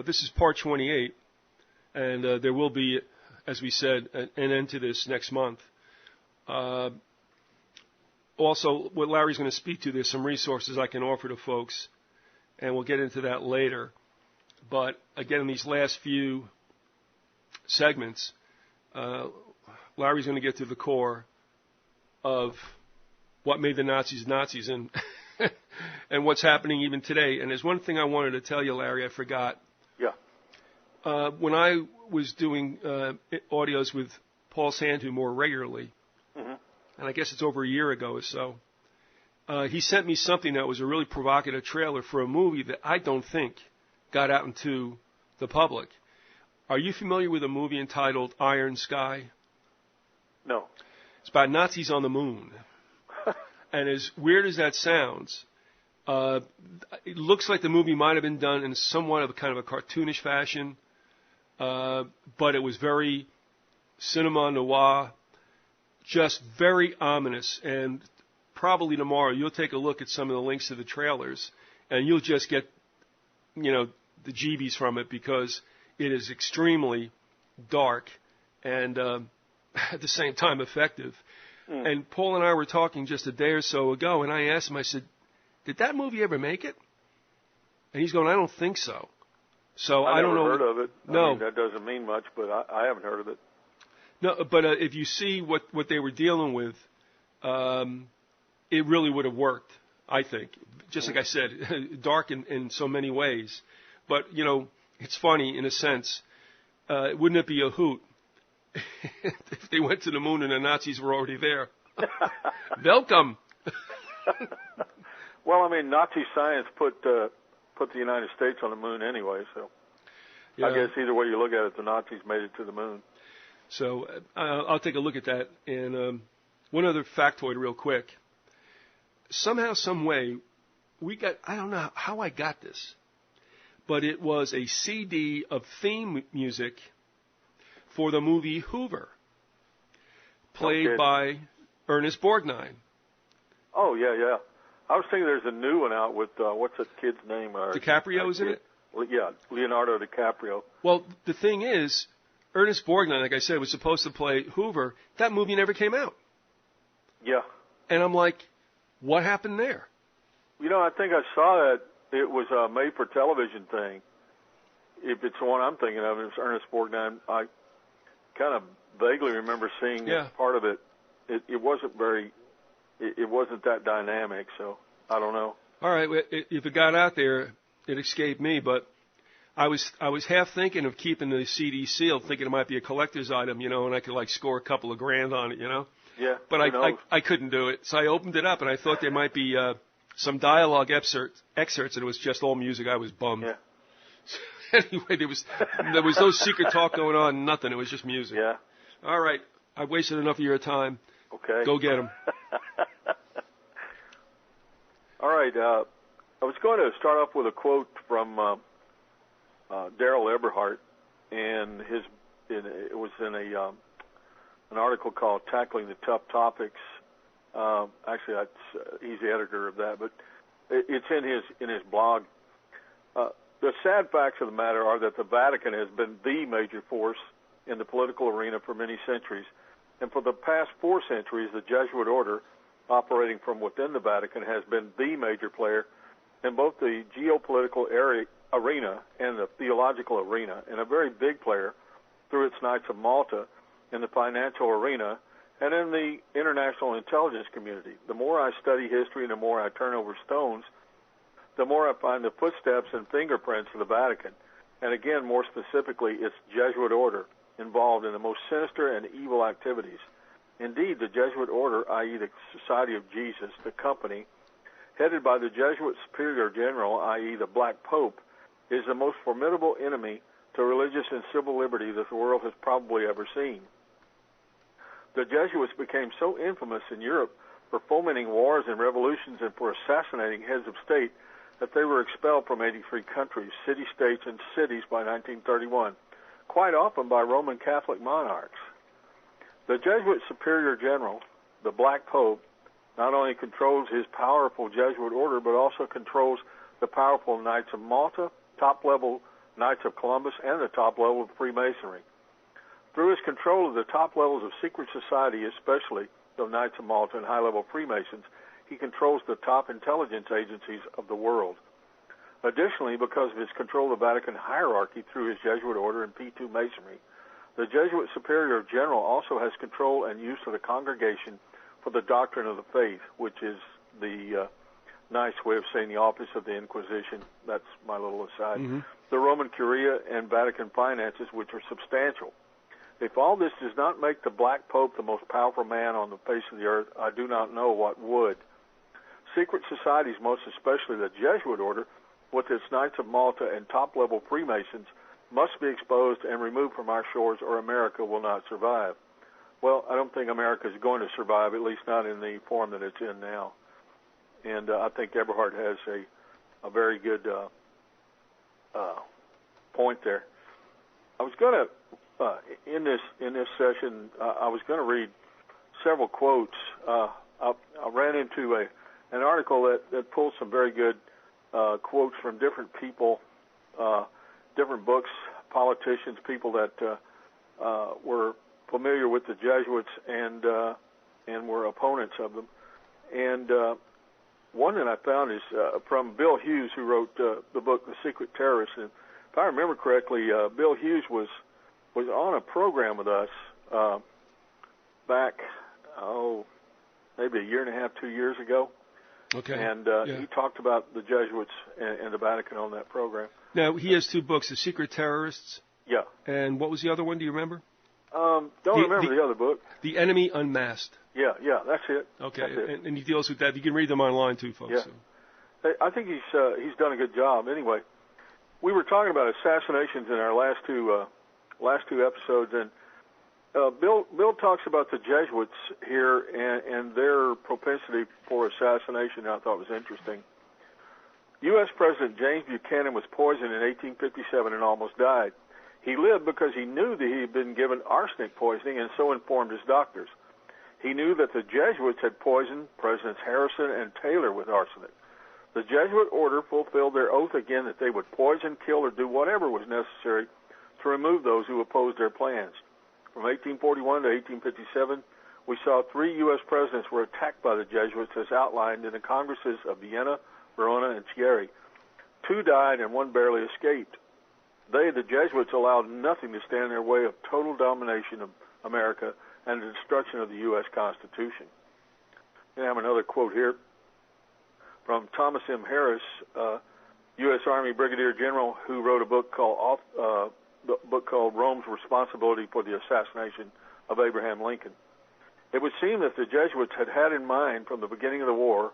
this is part 28, and there will be, as we said, an end to this next month. Also, what Larry's going to speak to, there's some resources I can offer to folks, and we'll get into that later. But again, in these last few segments, Larry's going to get to the core of what made the Nazis Nazis and and what's happening even today. And there's one thing I wanted to tell you, Larry, I forgot. Yeah. When I was doing audios with Paul Sandu more regularly, and I guess it's over a year ago or so, he sent me something that was a really provocative trailer for a movie that I don't think got out into the public. Are you familiar with a movie entitled Iron Sky? No. It's about Nazis on the moon. And as weird as that sounds, it looks like the movie might have been done in somewhat of a kind of a cartoonish fashion, but it was very cinema noir, just very ominous. And probably tomorrow you'll take a look at some of the links to the trailers, and you'll just get, the jeebies from it, because it is extremely dark and at the same time effective. And Paul and I were talking just a day or so ago, and I asked him, I said, did that movie ever make it? And he's going, I don't think so. So I don't know. I've never heard of it. No. I mean, that doesn't mean much, but I haven't heard of it. No, but if you see what they were dealing with, it really would have worked, I think. Just like I said, dark in so many ways. But, it's funny in a sense. Wouldn't it be a hoot if they went to the moon and the Nazis were already there? Welcome. Well, I mean, Nazi science put the United States on the moon anyway, so yeah. I guess either way you look at it, the Nazis made it to the moon. So I'll take a look at that. And one other factoid real quick. Somehow, some way, I don't know how I got this, but it was a CD of theme music for the movie Hoover, played by Ernest Borgnine. Oh, yeah. I was thinking there's a new one out with, what's that kid's name? DiCaprio is in it? Yeah, Leonardo DiCaprio. Well, the thing is, Ernest Borgnine, like I said, was supposed to play Hoover. That movie never came out. Yeah. And I'm like, what happened there? I think I saw that. It was a made-for-television thing. If it's the one I'm thinking of, it's Ernest Borgnine. I kind of vaguely remember seeing part of it. It wasn't it wasn't that dynamic, so I don't know. All right, if it got out there, it escaped me, but I was half thinking of keeping the CD sealed, thinking it might be a collector's item, and I could score a couple of grand on it, Yeah. But I couldn't do it, so I opened it up and I thought there might be some dialogue excerpts, and it was just all music. I was bummed. Yeah. Anyway, there was no secret talk going on, nothing. It was just music. Yeah. All right, I've wasted enough of your time. Okay. Go get them. All right. I was going to start off with a quote from Daryl Eberhardt, and it was in an article called "Tackling the Tough Topics." Actually, he's the editor of that, but it's in his blog. The sad facts of the matter are that the Vatican has been the major force in the political arena for many centuries, and for the past 4 centuries, the Jesuit order, operating from within the Vatican, has been the major player in both the geopolitical arena and the theological arena, and a very big player through its Knights of Malta in the financial arena and in the international intelligence community. The more I study history and the more I turn over stones, the more I find the footsteps and fingerprints of the Vatican, and again, more specifically, its Jesuit order involved in the most sinister and evil activities. Indeed, the Jesuit order, i.e. the Society of Jesus, the company, headed by the Jesuit Superior General, i.e. the Black Pope, is the most formidable enemy to religious and civil liberty that the world has probably ever seen. The Jesuits became so infamous in Europe for fomenting wars and revolutions and for assassinating heads of state that they were expelled from 83 countries, city-states, and cities by 1931, quite often by Roman Catholic monarchs. The Jesuit Superior General, the Black Pope, not only controls his powerful Jesuit order, but also controls the powerful Knights of Malta, top-level Knights of Columbus, and the top level of Freemasonry. Through his control of the top levels of secret society, especially the Knights of Malta and high-level Freemasons, he controls the top intelligence agencies of the world. Additionally, because of his control of the Vatican hierarchy through his Jesuit order and P2 Masonry, the Jesuit Superior General also has control and use of the congregation for the doctrine of the faith, which is the nice way of saying the office of the Inquisition. That's my little aside. Mm-hmm. The Roman Curia and Vatican finances, which are substantial. If all this does not make the Black Pope the most powerful man on the face of the earth, I do not know what would. Secret societies, most especially the Jesuit order, with its Knights of Malta and top-level Freemasons, must be exposed and removed from our shores, or America will not survive. Well, I don't think America is going to survive, at least not in the form that it's in now. And I think Eberhard has a very good point there. I was going to, in this session, I was going to read several quotes. I ran into an article that pulls some very good quotes from different people, different books, politicians, people that were familiar with the Jesuits and were opponents of them. And one that I found is from Bill Hughes, who wrote the book The Secret Terrorist. And if I remember correctly, Bill Hughes was on a program with us back, maybe a year and a half, 2 years ago. Okay. And he talked about the Jesuits and the Vatican on that program. Now, he has two books, The Secret Terrorists. Yeah. And what was the other one? Do you remember? Don't remember the other book. The Enemy Unmasked. Yeah, that's it. Okay, that's it. And he deals with that. You can read them online too, folks. Yeah. So. I think he's done a good job. Anyway, we were talking about assassinations in our last two episodes, and Bill talks about the Jesuits here and their propensity for assassination. I thought was interesting. U.S. President James Buchanan was poisoned in 1857 and almost died. He lived because he knew that he had been given arsenic poisoning and so informed his doctors. He knew that the Jesuits had poisoned Presidents Harrison and Taylor with arsenic. The Jesuit order fulfilled their oath again that they would poison, kill, or do whatever was necessary to remove those who opposed their plans. From 1841 to 1857, we saw 3 U.S. presidents were attacked by the Jesuits as outlined in the Congresses of Vienna, Verona, and Chieri. 2 died and 1 barely escaped. They, the Jesuits, allowed nothing to stand in their way of total domination of America and the destruction of the U.S. Constitution. And I have another quote here from Thomas M. Harris, U.S. Army Brigadier General, who wrote a book called Rome's Responsibility for the Assassination of Abraham Lincoln. It would seem that the Jesuits had in mind from the beginning of the war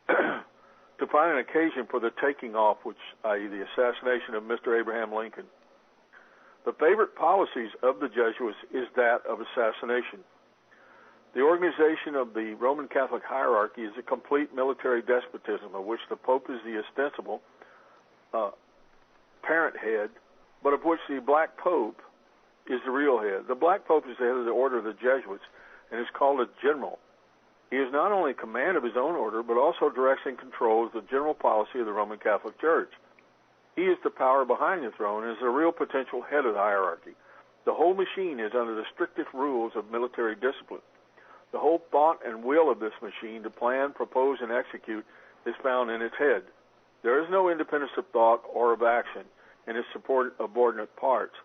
to find an occasion for the taking off, which, i.e., the assassination of Mr. Abraham Lincoln. The favorite policies of the Jesuits is that of assassination. The organization of the Roman Catholic hierarchy is a complete military despotism, of which the Pope is the ostensible parent head, but of which the Black Pope is the real head. The Black Pope is the head of the order of the Jesuits and is called a general. He is not only in command of his own order, but also directs and controls the general policy of the Roman Catholic Church. He is the power behind the throne and is the real potential head of the hierarchy. The whole machine is under the strictest rules of military discipline. The whole thought and will of this machine to plan, propose, and execute is found in its head. There is no independence of thought or of action in its subordinate parts.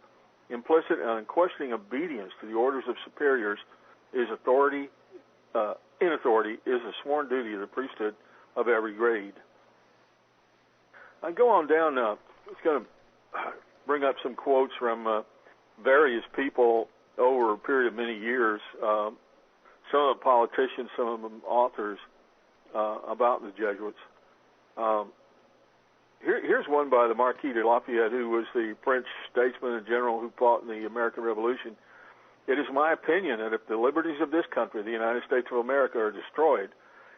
Implicit and unquestioning obedience to the orders of superiors is authority. In authority is a sworn duty of the priesthood of every grade. I go on down. It's going to bring up some quotes from various people over a period of many years. Some of them politicians, some of them authors about the Jesuits. Here's one by the Marquis de Lafayette, who was the French statesman and general who fought in the American Revolution. It is my opinion that if the liberties of this country, the United States of America, are destroyed,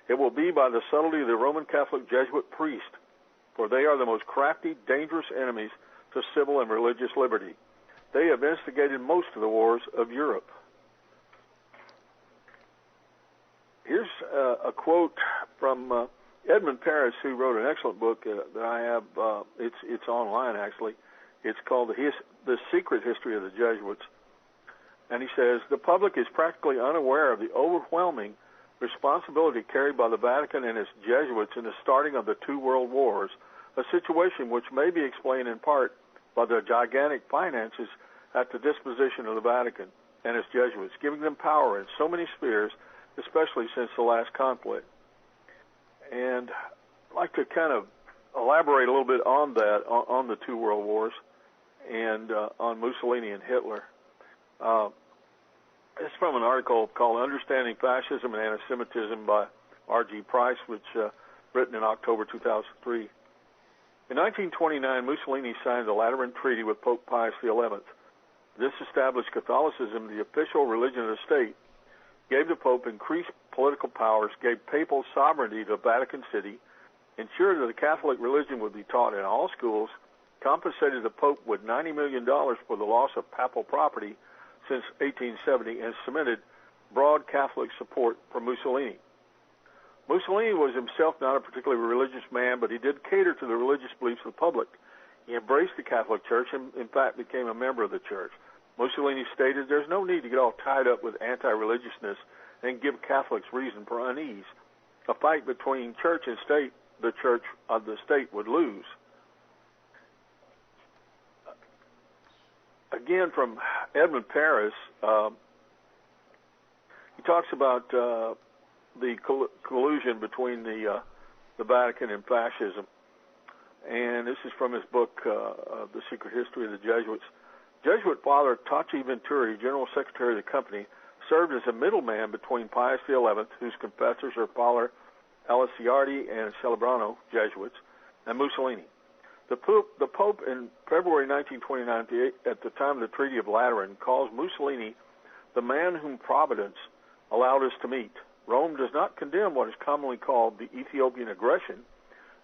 it will be by the subtlety of the Roman Catholic Jesuit priest, for they are the most crafty, dangerous enemies to civil and religious liberty. They have instigated most of the wars of Europe. Here's a quote from Edmund Paris, who wrote an excellent book that I have, it's online actually. It's called The Secret History of the Jesuits. And he says, the public is practically unaware of the overwhelming responsibility carried by the Vatican and its Jesuits in the starting of the two world wars, a situation which may be explained in part by the gigantic finances at the disposition of the Vatican and its Jesuits, giving them power in so many spheres, especially since the last conflict. And I'd like to kind of elaborate a little bit on that, on the two world wars, and on Mussolini and Hitler. It's from an article called Understanding Fascism and Anti-Semitism by R.G. Price, which written in October 2003. In 1929, Mussolini signed the Lateran Treaty with Pope Pius XI. This established Catholicism, the official religion of the state, gave the Pope increased political powers, gave papal sovereignty to Vatican City, ensured that the Catholic religion would be taught in all schools, compensated the Pope with $90 million for the loss of papal property since 1870, and cemented broad Catholic support for Mussolini. Mussolini was himself not a particularly religious man, but he did cater to the religious beliefs of the public. He embraced the Catholic Church and, in fact, became a member of the Church. Mussolini stated, there's no need to get all tied up with anti-religiousness and give Catholics reason for unease. A fight between church and state, the church of the state would lose. Again, from Edmund Paris, he talks about the collusion between the Vatican and fascism. And this is from his book, The Secret History of the Jesuits. Jesuit Father Taci Venturi, General Secretary of the company, served as a middleman between Pius XI, whose confessors are Father Aliciardi and Celebrano, Jesuits, and Mussolini. The Pope in February 1929, at the time of the Treaty of Lateran, calls Mussolini the man whom Providence allowed us to meet. Rome does not condemn what is commonly called the Ethiopian aggression,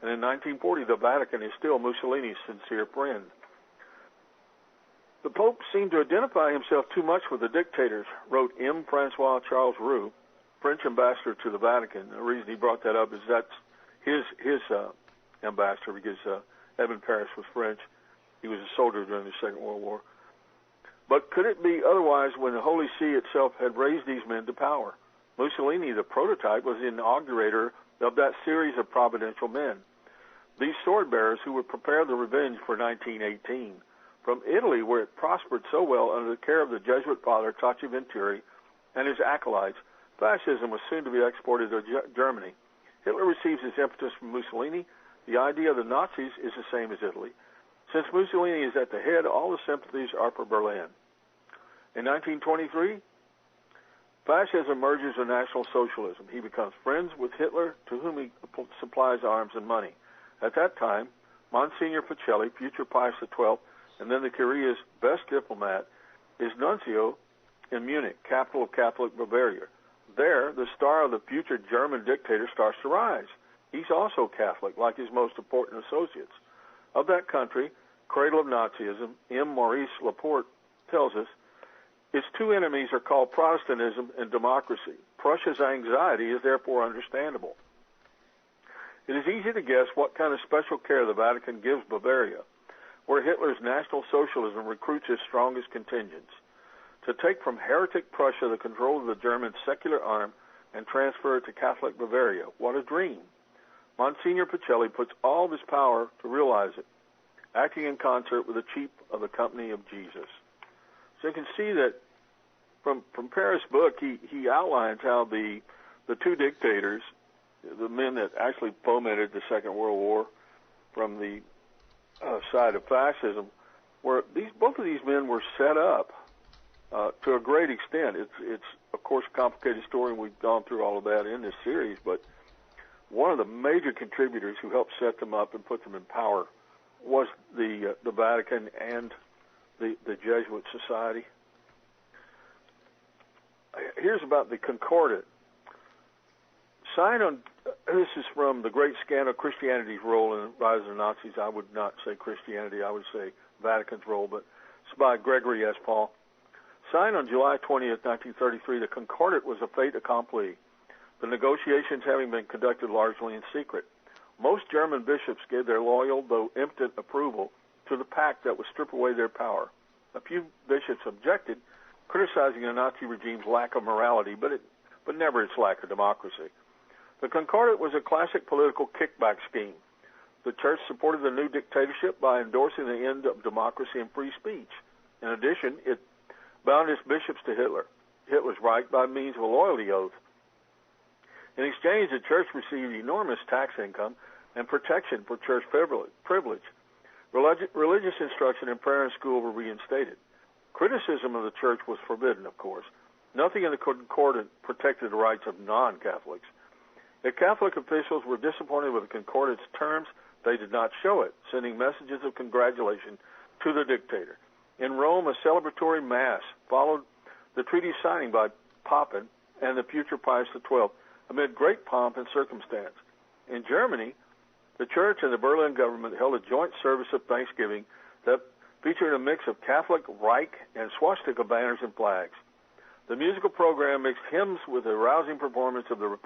and in 1940 the Vatican is still Mussolini's sincere friend. The Pope seemed to identify himself too much with the dictators, wrote M. Francois Charles Roux, French ambassador to the Vatican. The reason he brought that up is that's his ambassador, because Edmund Paris was French. He was a soldier during the Second World War. But could it be otherwise when the Holy See itself had raised these men to power? Mussolini, the prototype, was the inaugurator of that series of providential men. These sword bearers who would prepare the revenge for 1918. From Italy, where it prospered so well under the care of the Jesuit father Taci Venturi and his acolytes, fascism was soon to be exported to Germany. Hitler receives his impetus from Mussolini. The idea of the Nazis is the same as Italy. Since Mussolini is at the head, all the sympathies are for Berlin. In 1923, fascism merges with National Socialism. He becomes friends with Hitler, to whom he supplies arms and money. At that time, Monsignor Pacelli, future Pius XII, and then the Curia's best diplomat, is nuncio in Munich, capital of Catholic Bavaria. There, the star of the future German dictator starts to rise. He's also Catholic, like his most important associates. Of that country, cradle of Nazism, M. Maurice Laporte tells us, its two enemies are called Protestantism and democracy. Prussia's anxiety is therefore understandable. It is easy to guess what kind of special care the Vatican gives Bavaria, where Hitler's National Socialism recruits his strongest contingents. To take from heretic Prussia the control of the German secular arm and transfer it to Catholic Bavaria. What a dream. Monsignor Pacelli puts all of his power to realize it, acting in concert with the chief of the Company of Jesus. So you can see that from Paris' book, he outlines how the two dictators, the men that actually fomented the Second World War from the side of fascism, both of these men were set up to a great extent. It's of course a complicated story, and we've gone through all of that in this series, but one of the major contributors who helped set them up and put them in power was the Vatican and the Jesuit Society. Here's about the Concordat. This is from The Great Scandal, Christianity's Role in the Rise of the Nazis. I would not say Christianity, I would say Vatican's role, but it's by Gregory S. Paul. Signed on July 20th, 1933, the Concordat was a fait accompli. the negotiations having been conducted largely in secret. Most German bishops gave their loyal, though impotent, approval to the pact that would strip away their power. A few bishops objected, criticizing the Nazi regime's lack of morality, but never its lack of democracy. The Concordat was a classic political kickback scheme. The church supported the new dictatorship by endorsing the end of democracy and free speech. In addition, it bound its bishops to Hitler's Reich, by means of a loyalty oath. In exchange, the church received enormous tax income and protection for church privilege. Religious instruction and prayer in school were reinstated. Criticism of the church was forbidden, of course. Nothing in the Concordat protected the rights of non-Catholics. If Catholic officials were disappointed with the Concordat's terms, they did not show it, sending messages of congratulation to the dictator. In Rome, a celebratory mass followed the treaty signing by Papen and the future Pius XII amid great pomp and circumstance. In Germany, the church and the Berlin government held a joint service of Thanksgiving that featured a mix of Catholic, Reich, and swastika banners and flags. The musical program mixed hymns with a rousing performance of the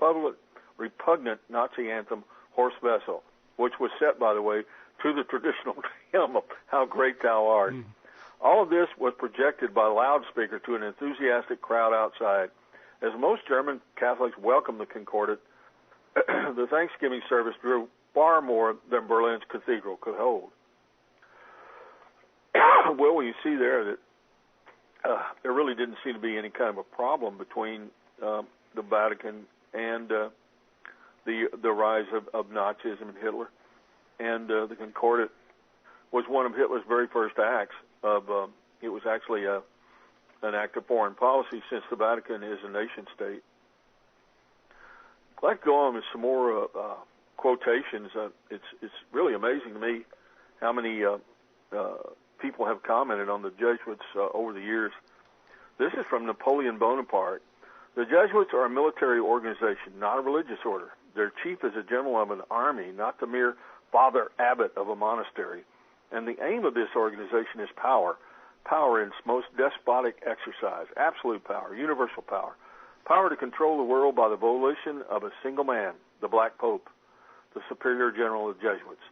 repugnant Nazi anthem, Horst Wessel, which was set, by the way, to the traditional hymn of How Great Thou Art. All of this was projected by loudspeaker to an enthusiastic crowd outside. As most German Catholics welcomed the Concordat, the Thanksgiving service drew far more than Berlin's cathedral could hold. Well, you see there that there really didn't seem to be any kind of a problem between the Vatican and the rise of Nazism and Hitler. And the Concordat was one of Hitler's very first acts it was actually an act of foreign policy, since the Vatican is a nation state. I'd like to go on with some more quotations. It's really amazing to me how many people have commented on the Jesuits over the years. This is from Napoleon Bonaparte. The Jesuits are a military organization, not a religious order. Their chief is a general of an army, not the mere father abbot of a monastery. And the aim of this organization is power in its most despotic exercise, absolute power, universal power to control the world by the volition of a single man, the Black Pope, the superior general of the Jesuits.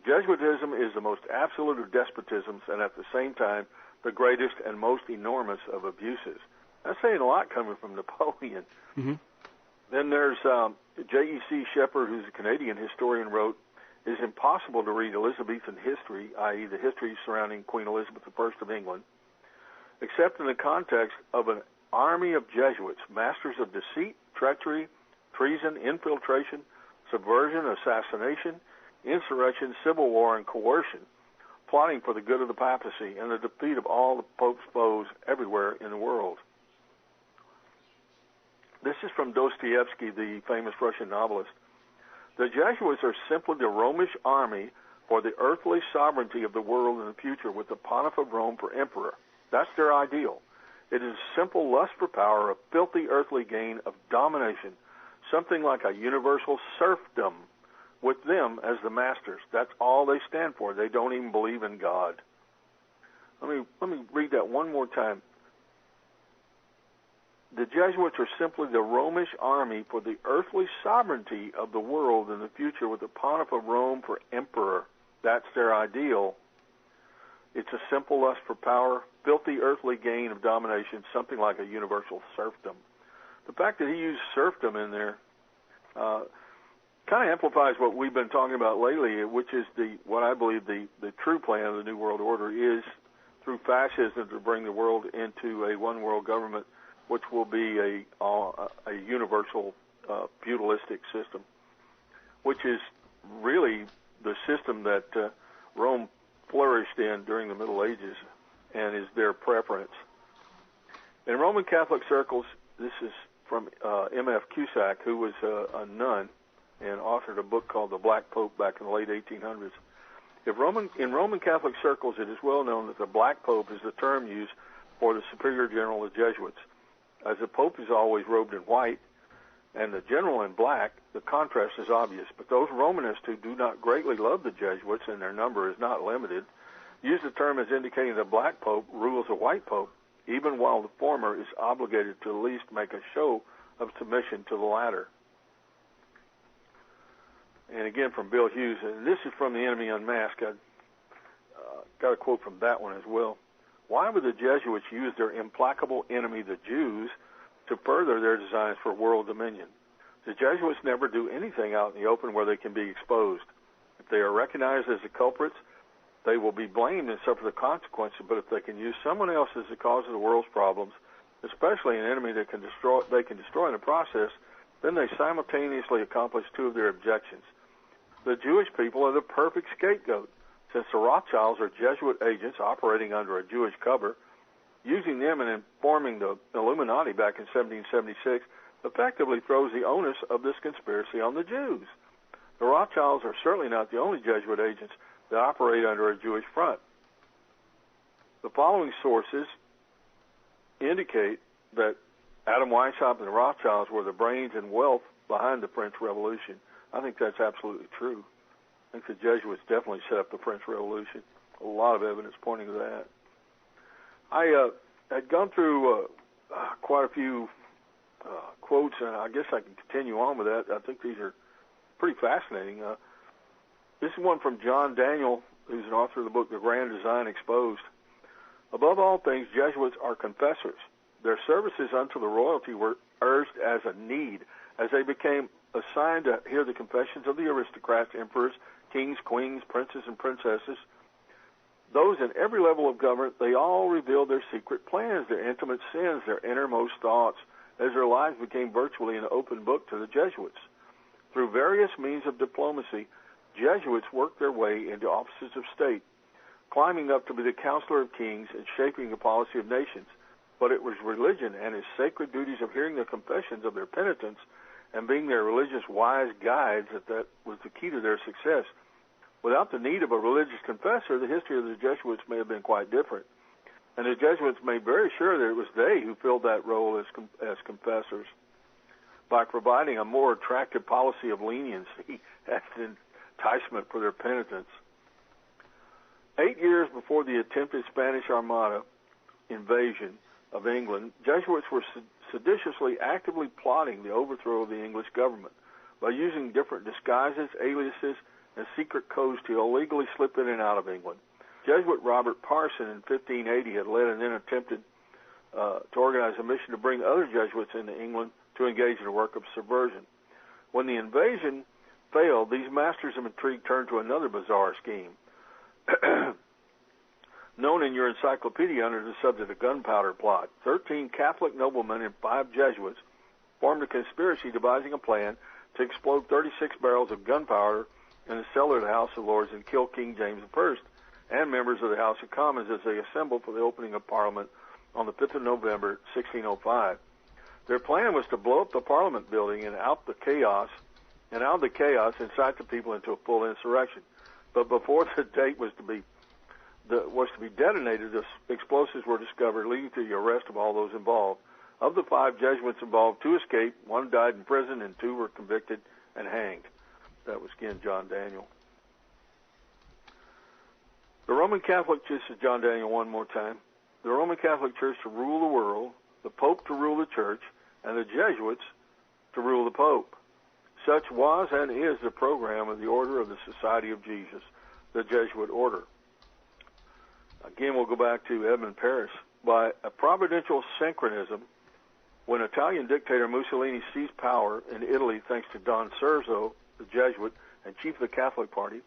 Jesuitism is the most absolute of despotisms, and at the same time, the greatest and most enormous of abuses. That's saying a lot coming from Napoleon. Mm-hmm. Then there's J.E.C. Shepard, who's a Canadian historian, wrote, "It is impossible to read Elizabethan history, i.e. the history surrounding Queen Elizabeth I of England, except in the context of an army of Jesuits, masters of deceit, treachery, treason, infiltration, subversion, assassination, insurrection, civil war, and coercion, plotting for the good of the papacy and the defeat of all the Pope's foes everywhere in the world." This is from Dostoevsky, the famous Russian novelist. "The Jesuits are simply the Romish army for the earthly sovereignty of the world in the future, with the Pontiff of Rome for emperor. That's their ideal. It is simple lust for power, a filthy earthly gain of domination, something like a universal serfdom, with them as the masters. That's all they stand for. They don't even believe in God." Let me read that one more time. The Jesuits are simply the Romish army for the earthly sovereignty of the world in the future, with the Pontiff of Rome for emperor. That's their ideal. It's a simple lust for power, filthy earthly gain of domination, something like a universal serfdom. The fact that he used serfdom in there kind of amplifies what we've been talking about lately, which is what I believe the true plan of the New World Order is, through fascism, to bring the world into a one world government, which will be a universal feudalistic system, which is really the system that Rome flourished in during the Middle Ages and is their preference. In Roman Catholic circles, this is from M.F. Cusack, who was a nun and authored a book called The Black Pope back in the late 1800s. In Roman Catholic circles, it is well known that the Black Pope is the term used for the superior general of the Jesuits. As the Pope is always robed in white and the general in black, the contrast is obvious. But those Romanists who do not greatly love the Jesuits, and their number is not limited, use the term as indicating the Black Pope rules a white Pope, even while the former is obligated to at least make a show of submission to the latter. And again from Bill Hughes, and this is from The Enemy Unmasked. I got a quote from that one as well. Why would the Jesuits use their implacable enemy, the Jews, to further their designs for world dominion? The Jesuits never do anything out in the open where they can be exposed. If they are recognized as the culprits, they will be blamed and suffer the consequences. But if they can use someone else as the cause of the world's problems, especially an enemy that they can destroy in the process, then they simultaneously accomplish two of their objections. The Jewish people are the perfect scapegoat, since the Rothschilds are Jesuit agents operating under a Jewish cover. Using them and informing the Illuminati back in 1776 effectively throws the onus of this conspiracy on the Jews. The Rothschilds are certainly not the only Jesuit agents that operate under a Jewish front. The following sources indicate that Adam Weishaupt and the Rothschilds were the brains and wealth behind the French Revolution. I think that's absolutely true. I think the Jesuits definitely set up the French Revolution. A lot of evidence pointing to that. I had gone through quite a few quotes, and I guess I can continue on with that. I think these are pretty fascinating. This is one from John Daniel, who's an author of the book The Grand Design Exposed. Above all things, Jesuits are confessors. Their services unto the royalty were urged as a need, as they became assigned to hear the confessions of the aristocrats, emperors, kings, queens, princes, and princesses. Those in every level of government, they all revealed their secret plans, their intimate sins, their innermost thoughts, as their lives became virtually an open book to the Jesuits. Through various means of diplomacy, Jesuits worked their way into offices of state, climbing up to be the counselor of kings and shaping the policy of nations. But it was religion and its sacred duties of hearing the confessions of their penitents and being their religious wise guides that was the key to their success. Without the need of a religious confessor, the history of the Jesuits may have been quite different. And the Jesuits made very sure that it was they who filled that role as confessors by providing a more attractive policy of leniency as an enticement for their penitents. 8 years before the attempted Spanish Armada invasion of England, Jesuits were seditiously actively plotting the overthrow of the English government by using different disguises, aliases, and secret codes to illegally slip in and out of England. Jesuit Robert Parson in 1580 had led and then attempted to organize a mission to bring other Jesuits into England to engage in a work of subversion. When the invasion failed, these masters of intrigue turned to another bizarre scheme. Known in your encyclopedia under the subject of gunpowder plot, 13 Catholic noblemen and 5 Jesuits formed a conspiracy devising a plan to explode 36 barrels of gunpowder in the cellar of the House of Lords and kill King James I and members of the House of Commons as they assembled for the opening of Parliament on the 5th of November, 1605. Their plan was to blow up the Parliament building and out of the chaos, incite the people into a full insurrection. But before the date was to be detonated, the explosives were discovered, leading to the arrest of all those involved. Of the 5 Jesuits involved, 2 escaped, 1 died in prison, and 2 were convicted and hanged. That was, again, John Daniel. The Roman Catholic Church, this is John Daniel one more time, the Roman Catholic Church to rule the world, the Pope to rule the Church, and the Jesuits to rule the Pope. Such was and is the program of the Order of the Society of Jesus, the Jesuit order. Again, we'll go back to Edmund Paris. By a providential synchronism, when Italian dictator Mussolini seized power in Italy thanks to Don Serzo, the Jesuit and chief of the Catholic Party,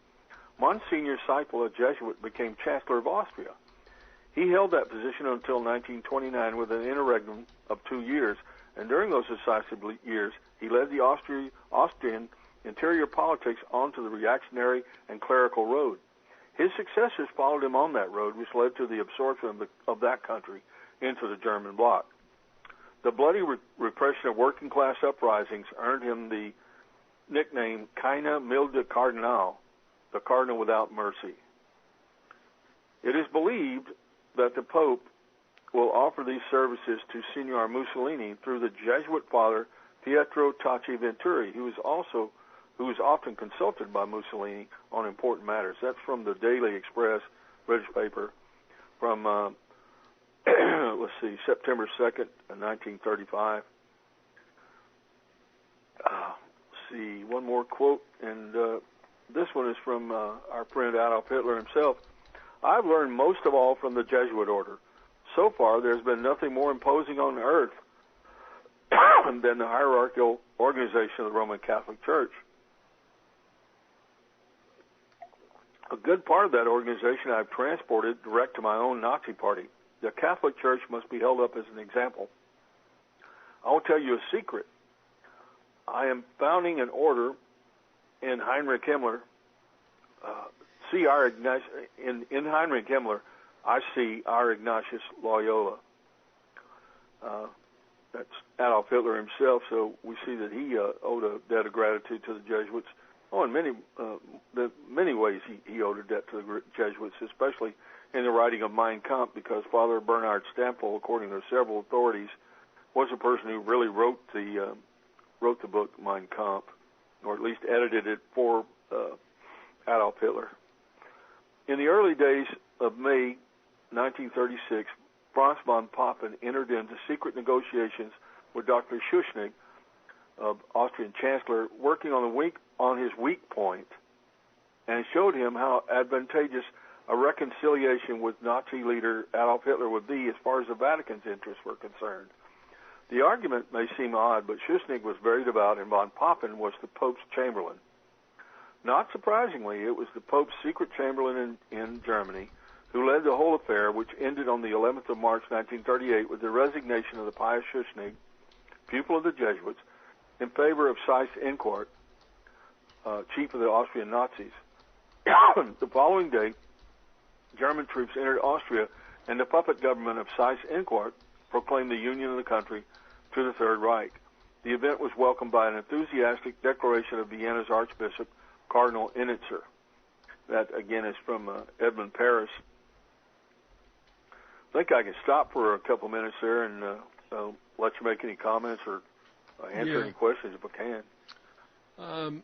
Monsignor Seipel, a Jesuit, became Chancellor of Austria. He held that position until 1929 with an interregnum of 2 years, and during those decisive years, he led the Austrian interior politics onto the reactionary and clerical road. His successors followed him on that road, which led to the absorption of that country into the German bloc. The bloody repression of working-class uprisings earned him the nickname Keine milde Kardinal, the Cardinal without mercy. It is believed that the Pope will offer these services to Signor Mussolini through the Jesuit father Pietro Tacci Venturi, who is often consulted by Mussolini on important matters. That's from the Daily Express, British paper, from September 2nd, 1935. see, one more quote, and this one is from our friend Adolf Hitler himself. I've learned most of all from the Jesuit order. So far, there's been nothing more imposing on earth than the hierarchical organization of the Roman Catholic Church. A good part of that organization I've transported direct to my own Nazi party. The Catholic Church must be held up as an example. I will tell you a secret. I am founding an order in Heinrich Himmler. In Heinrich Himmler, I see our Ignatius Loyola. That's Adolf Hitler himself, so we see that he owed a debt of gratitude to the Jesuits. Oh, in many ways he owed a debt to the Jesuits, especially in the writing of Mein Kampf, because Father Bernhard Stampfel, according to several authorities, was the person who really wrote the book Mein Kampf, or at least edited it for Adolf Hitler. In the early days of May 1936, Franz von Papen entered into secret negotiations with Dr. Schuschnigg, Austrian Chancellor, working on his weak point, and showed him how advantageous a reconciliation with Nazi leader Adolf Hitler would be as far as the Vatican's interests were concerned. The argument may seem odd, but Schuschnigg was very devout, and von Papen was the Pope's Chamberlain. Not surprisingly, it was the Pope's secret Chamberlain in Germany who led the whole affair, which ended on the 11th of March 1938 with the resignation of the pious Schuschnigg, pupil of the Jesuits, in favor of Seyss-Inquart, chief of the Austrian Nazis. The following day, German troops entered Austria, and the puppet government of Seyss-Inquart proclaimed the union of the country to the Third Reich. The event was welcomed by an enthusiastic declaration of Vienna's Archbishop, Cardinal Innitzer. That, again, is from Edmund Paris. I think I can stop for a couple minutes there and let you make any comments or answer any questions if I can.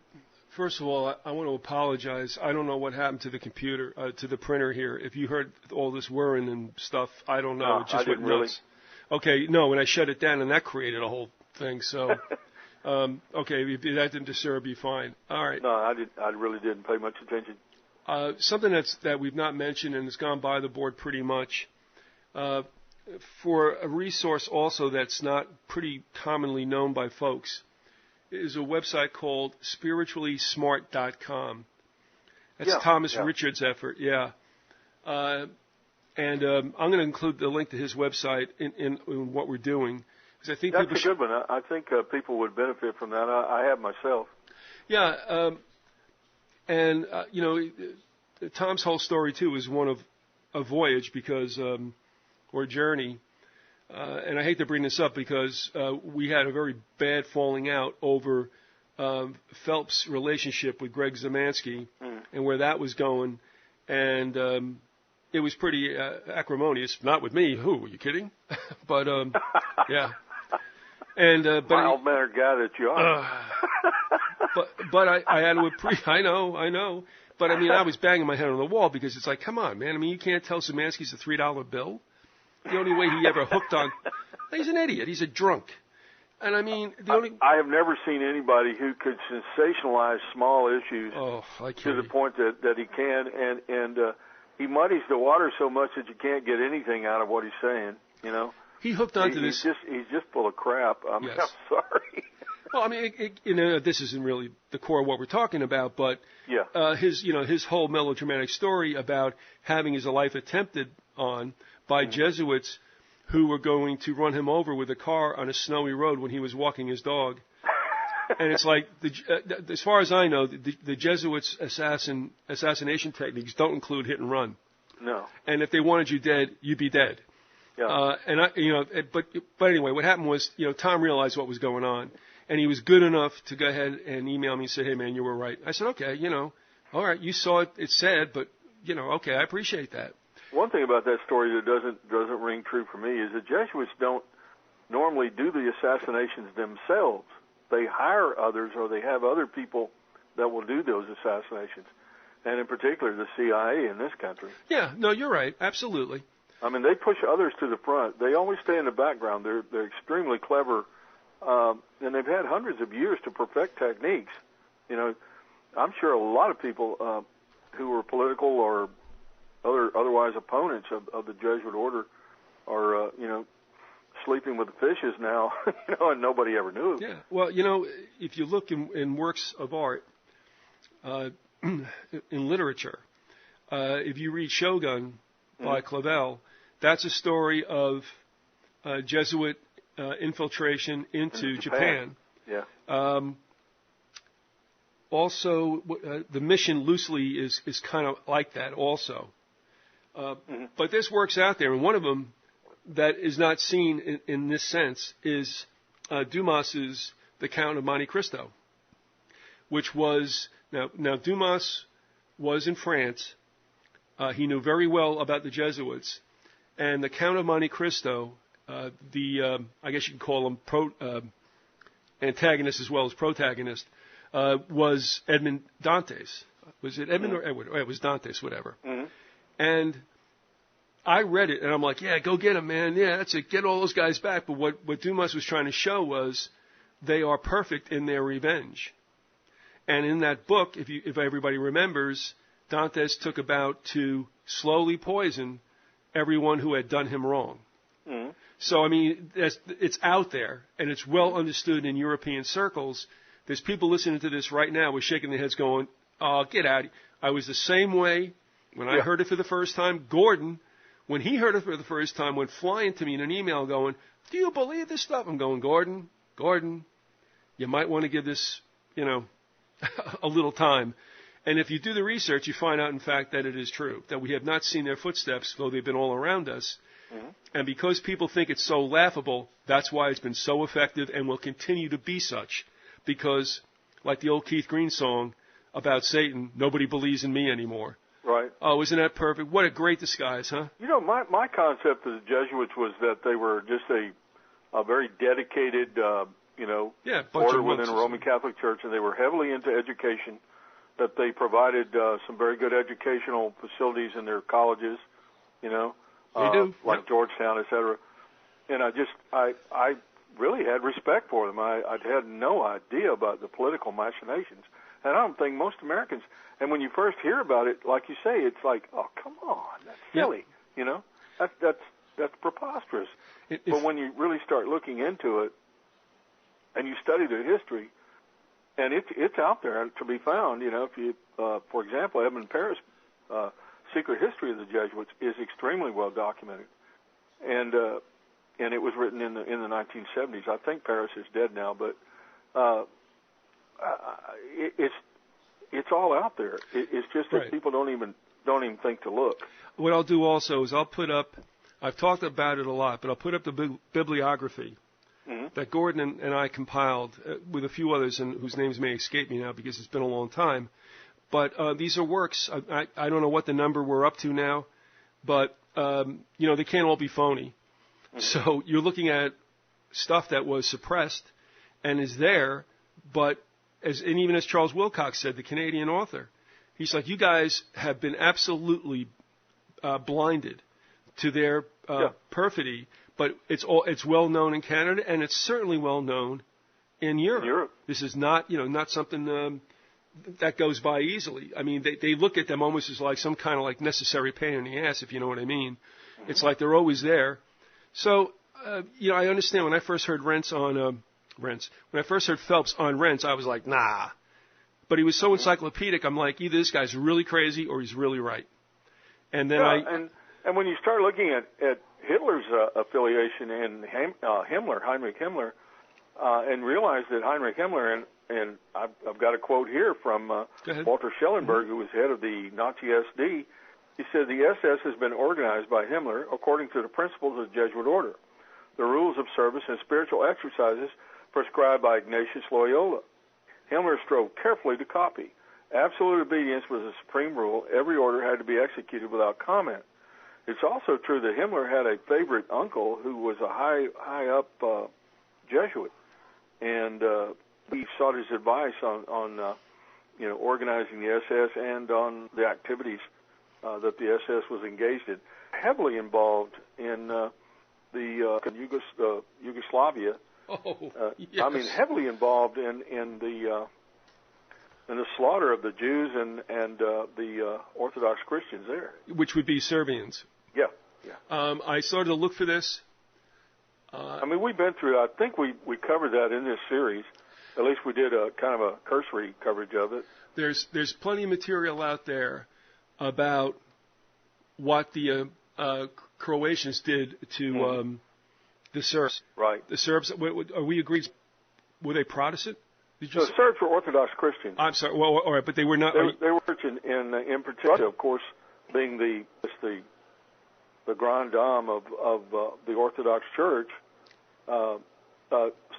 First of all, I want to apologize. I don't know what happened to the computer, to the printer here. If you heard all this whirring and stuff, I don't know. No, it just I didn't went nuts. Really. Okay, no, when I shut it down, and that created a whole thing. So, okay, if that didn't disturb you, fine. All right. No, I really didn't pay much attention. Something that we've not mentioned and has gone by the board pretty much. For a resource also that's not pretty commonly known by folks is a website called spirituallysmart.com. That's Thomas Richard's effort, and I'm going to include the link to his website in what we're doing, because I think that's a good one. I think people would benefit from that. I have myself. Yeah, and Tom's whole story too is one of a voyage because or journey. And I hate to bring this up because we had a very bad falling out over Phelps' relationship with Greg Zemansky and where that was going. And it was pretty acrimonious. Not with me. Who? Are you kidding? But, yeah. And mild-mannered guy that you are. but I had to I know. But, I mean, I was banging my head on the wall because it's like, come on, man. I mean, you can't tell Zemansky's a $3 bill. The only way he ever hooked on, he's an idiot. He's a drunk. And I mean, I have never seen anybody who could sensationalize small issues to the point that he can, and he muddies the water so much that you can't get anything out of what he's saying. You know, he hooked onto this. He's just full of crap. I'm sorry. Well, I mean, this isn't really the core of what we're talking about, but his whole melodramatic story about having his life attempted on by Jesuits who were going to run him over with a car on a snowy road when he was walking his dog. And it's like, as far as I know, the Jesuits' assassination techniques don't include hit and run. No. And if they wanted you dead, you'd be dead. Yeah. But anyway, what happened was, Tom realized what was going on, and he was good enough to go ahead and email me and say, hey man, you were right. I said, okay, all right, you saw it, it's sad, but okay, I appreciate that. One thing about that story that doesn't ring true for me is the Jesuits don't normally do the assassinations themselves. They hire others, or they have other people that will do those assassinations, and in particular the CIA in this country. Yeah, no, you're right, absolutely. I mean, they push others to the front. They always stay in the background. They're extremely clever and they've had hundreds of years to perfect techniques. You know, I'm sure a lot of people who were political or otherwise opponents of the Jesuit order are, sleeping with the fishes now, and nobody ever knew. Yeah. Well, if you look in works of art, in literature, if you read Shogun by Clavel, that's a story of Jesuit infiltration into Japan. Yeah. Also, the mission loosely is kind of like that also. But there's works out there, and one of them that is not seen in this sense is Dumas's The Count of Monte Cristo, which was, now Dumas was in France. He knew very well about the Jesuits, and The Count of Monte Cristo, I guess you can call him antagonist as well as protagonist, was Edmond Dantes. Was it Edmond or Edward? Oh, it was Dantes, whatever. Mm-hmm. And I read it, and I'm like, yeah, go get them, man. Yeah, that's it. Get all those guys back. But what Dumas was trying to show was they are perfect in their revenge. And in that book, if everybody remembers, Dantes took about to slowly poison everyone who had done him wrong. Mm-hmm. So, I mean, it's out there, and it's well understood in European circles. There's people listening to this right now with shaking their heads going, oh, get out. I was the same way when I heard it for the first time. Gordon, when he heard it for the first time, went flying to me in an email going, do you believe this stuff? I'm going, Gordon, you might want to give this, a little time. And if you do the research, you find out, in fact, that it is true, that we have not seen their footsteps, though they've been all around us. Mm-hmm. And because people think it's so laughable, that's why it's been so effective and will continue to be such. Because, like the old Keith Green song about Satan, nobody believes in me anymore. Right. Oh, isn't that perfect? What a great disguise, huh? My concept of the Jesuits was that they were just a very dedicated, order within the Roman Catholic Church, and they were heavily into education, that they provided some very good educational facilities in their colleges, They do. like Georgetown, et cetera. And I really had respect for them. I'd had no idea about the political machinations. And I don't think most Americans, and when you first hear about it, like you say, it's like, oh, come on, that's silly, That's preposterous. But when you really start looking into it, and you study their history, and it's out there to be found, if you, for example, Edmund Paris' Secret History of the Jesuits is extremely well documented. And it was written in the 1970s. I think Paris is dead now, but it's all out there. It's just that people don't even think to look. What I'll do also is I've talked about it a lot, but I'll put up the bibliography that Gordon and I compiled with a few others whose names may escape me now because it's been a long time. But these are works. I don't know what the number we're up to now, but they can't all be phony. So you're looking at stuff that was suppressed and is there, but and even as Charles Wilcox said, the Canadian author, he's like, you guys have been absolutely blinded to their perfidy, but it's well known in Canada, and it's certainly well known in Europe. This is not something that goes by easily. I mean, they look at them almost as like some kind of like necessary pain in the ass, if you know what I mean. Mm-hmm. It's like they're always there. So, I understand when I first heard when I first heard Phelps on Rents, I was like, nah. But he was so encyclopedic, I'm like, either this guy's really crazy or he's really right. And then and when you start looking at Hitler's affiliation and Heinrich Himmler, and realize that Heinrich Himmler, and I've got a quote here from Walter Schellenberg, who was head of the Nazi SD. He said, the SS has been organized by Himmler according to the principles of the Jesuit order, the rules of service and spiritual exercises prescribed by Ignatius Loyola. Himmler strove carefully to copy. Absolute obedience was the supreme rule. Every order had to be executed without comment. It's also true that Himmler had a favorite uncle who was a high up Jesuit, and he sought his advice on organizing the SS and on the activities that the SS was engaged in. Heavily involved in Yugoslavia. Yes. I mean, heavily involved in the slaughter of the Jews and the Orthodox Christians there. Which would be Serbians. Yeah. I started to look for this. I mean, we've been through. I think we covered that in this series. At least we did a kind of a cursory coverage of it. There's plenty of material out there about what the Croatians did to the Serbs. Right. The Serbs. Are we agreed? Were they Protestant? The Serbs were Orthodox Christians. I'm sorry. Well, all right, but they were not. They were Christian in particular, of course, being the grand dame of the Orthodox Church,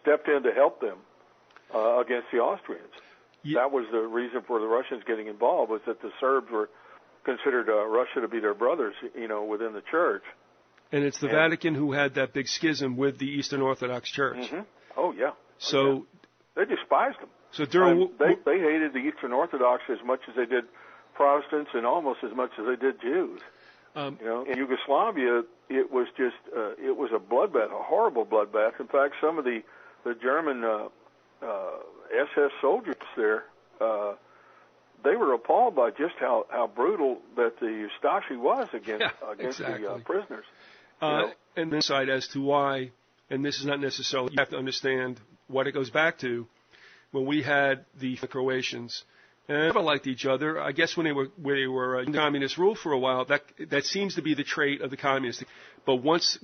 stepped in to help them against the Austrians. Yeah. That was the reason for the Russians getting involved, was that the Serbs were considered Russia to be their brothers, within the church. And it's the Vatican who had that big schism with the Eastern Orthodox Church. Mm-hmm. Oh yeah. So they despised them. So during they hated the Eastern Orthodox as much as they did Protestants, and almost as much as they did Jews. In Yugoslavia, it was just it was a bloodbath, a horrible bloodbath. In fact, some of the German SS soldiers there, they were appalled by just how brutal that the Stasi was against the prisoners. And the insight as to why, and this is not necessarily, you have to understand what it goes back to. When we had the Croatians, and they never liked each other. I guess when they were in communist rule for a while, that seems to be the trait of the communists. But once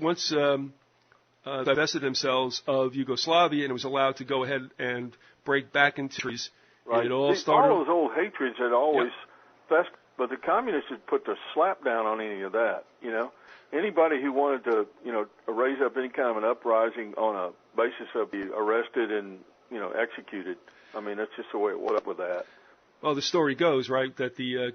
divested themselves of Yugoslavia and it was allowed to go ahead and break back into countries, right. It all started. All those old hatreds had always festered, but the communists had put the slap down on any of that. Anybody who wanted to raise up any kind of an uprising on a basis of being arrested and executed. I mean, that's just the way it was with that. Well, the story goes, right, that the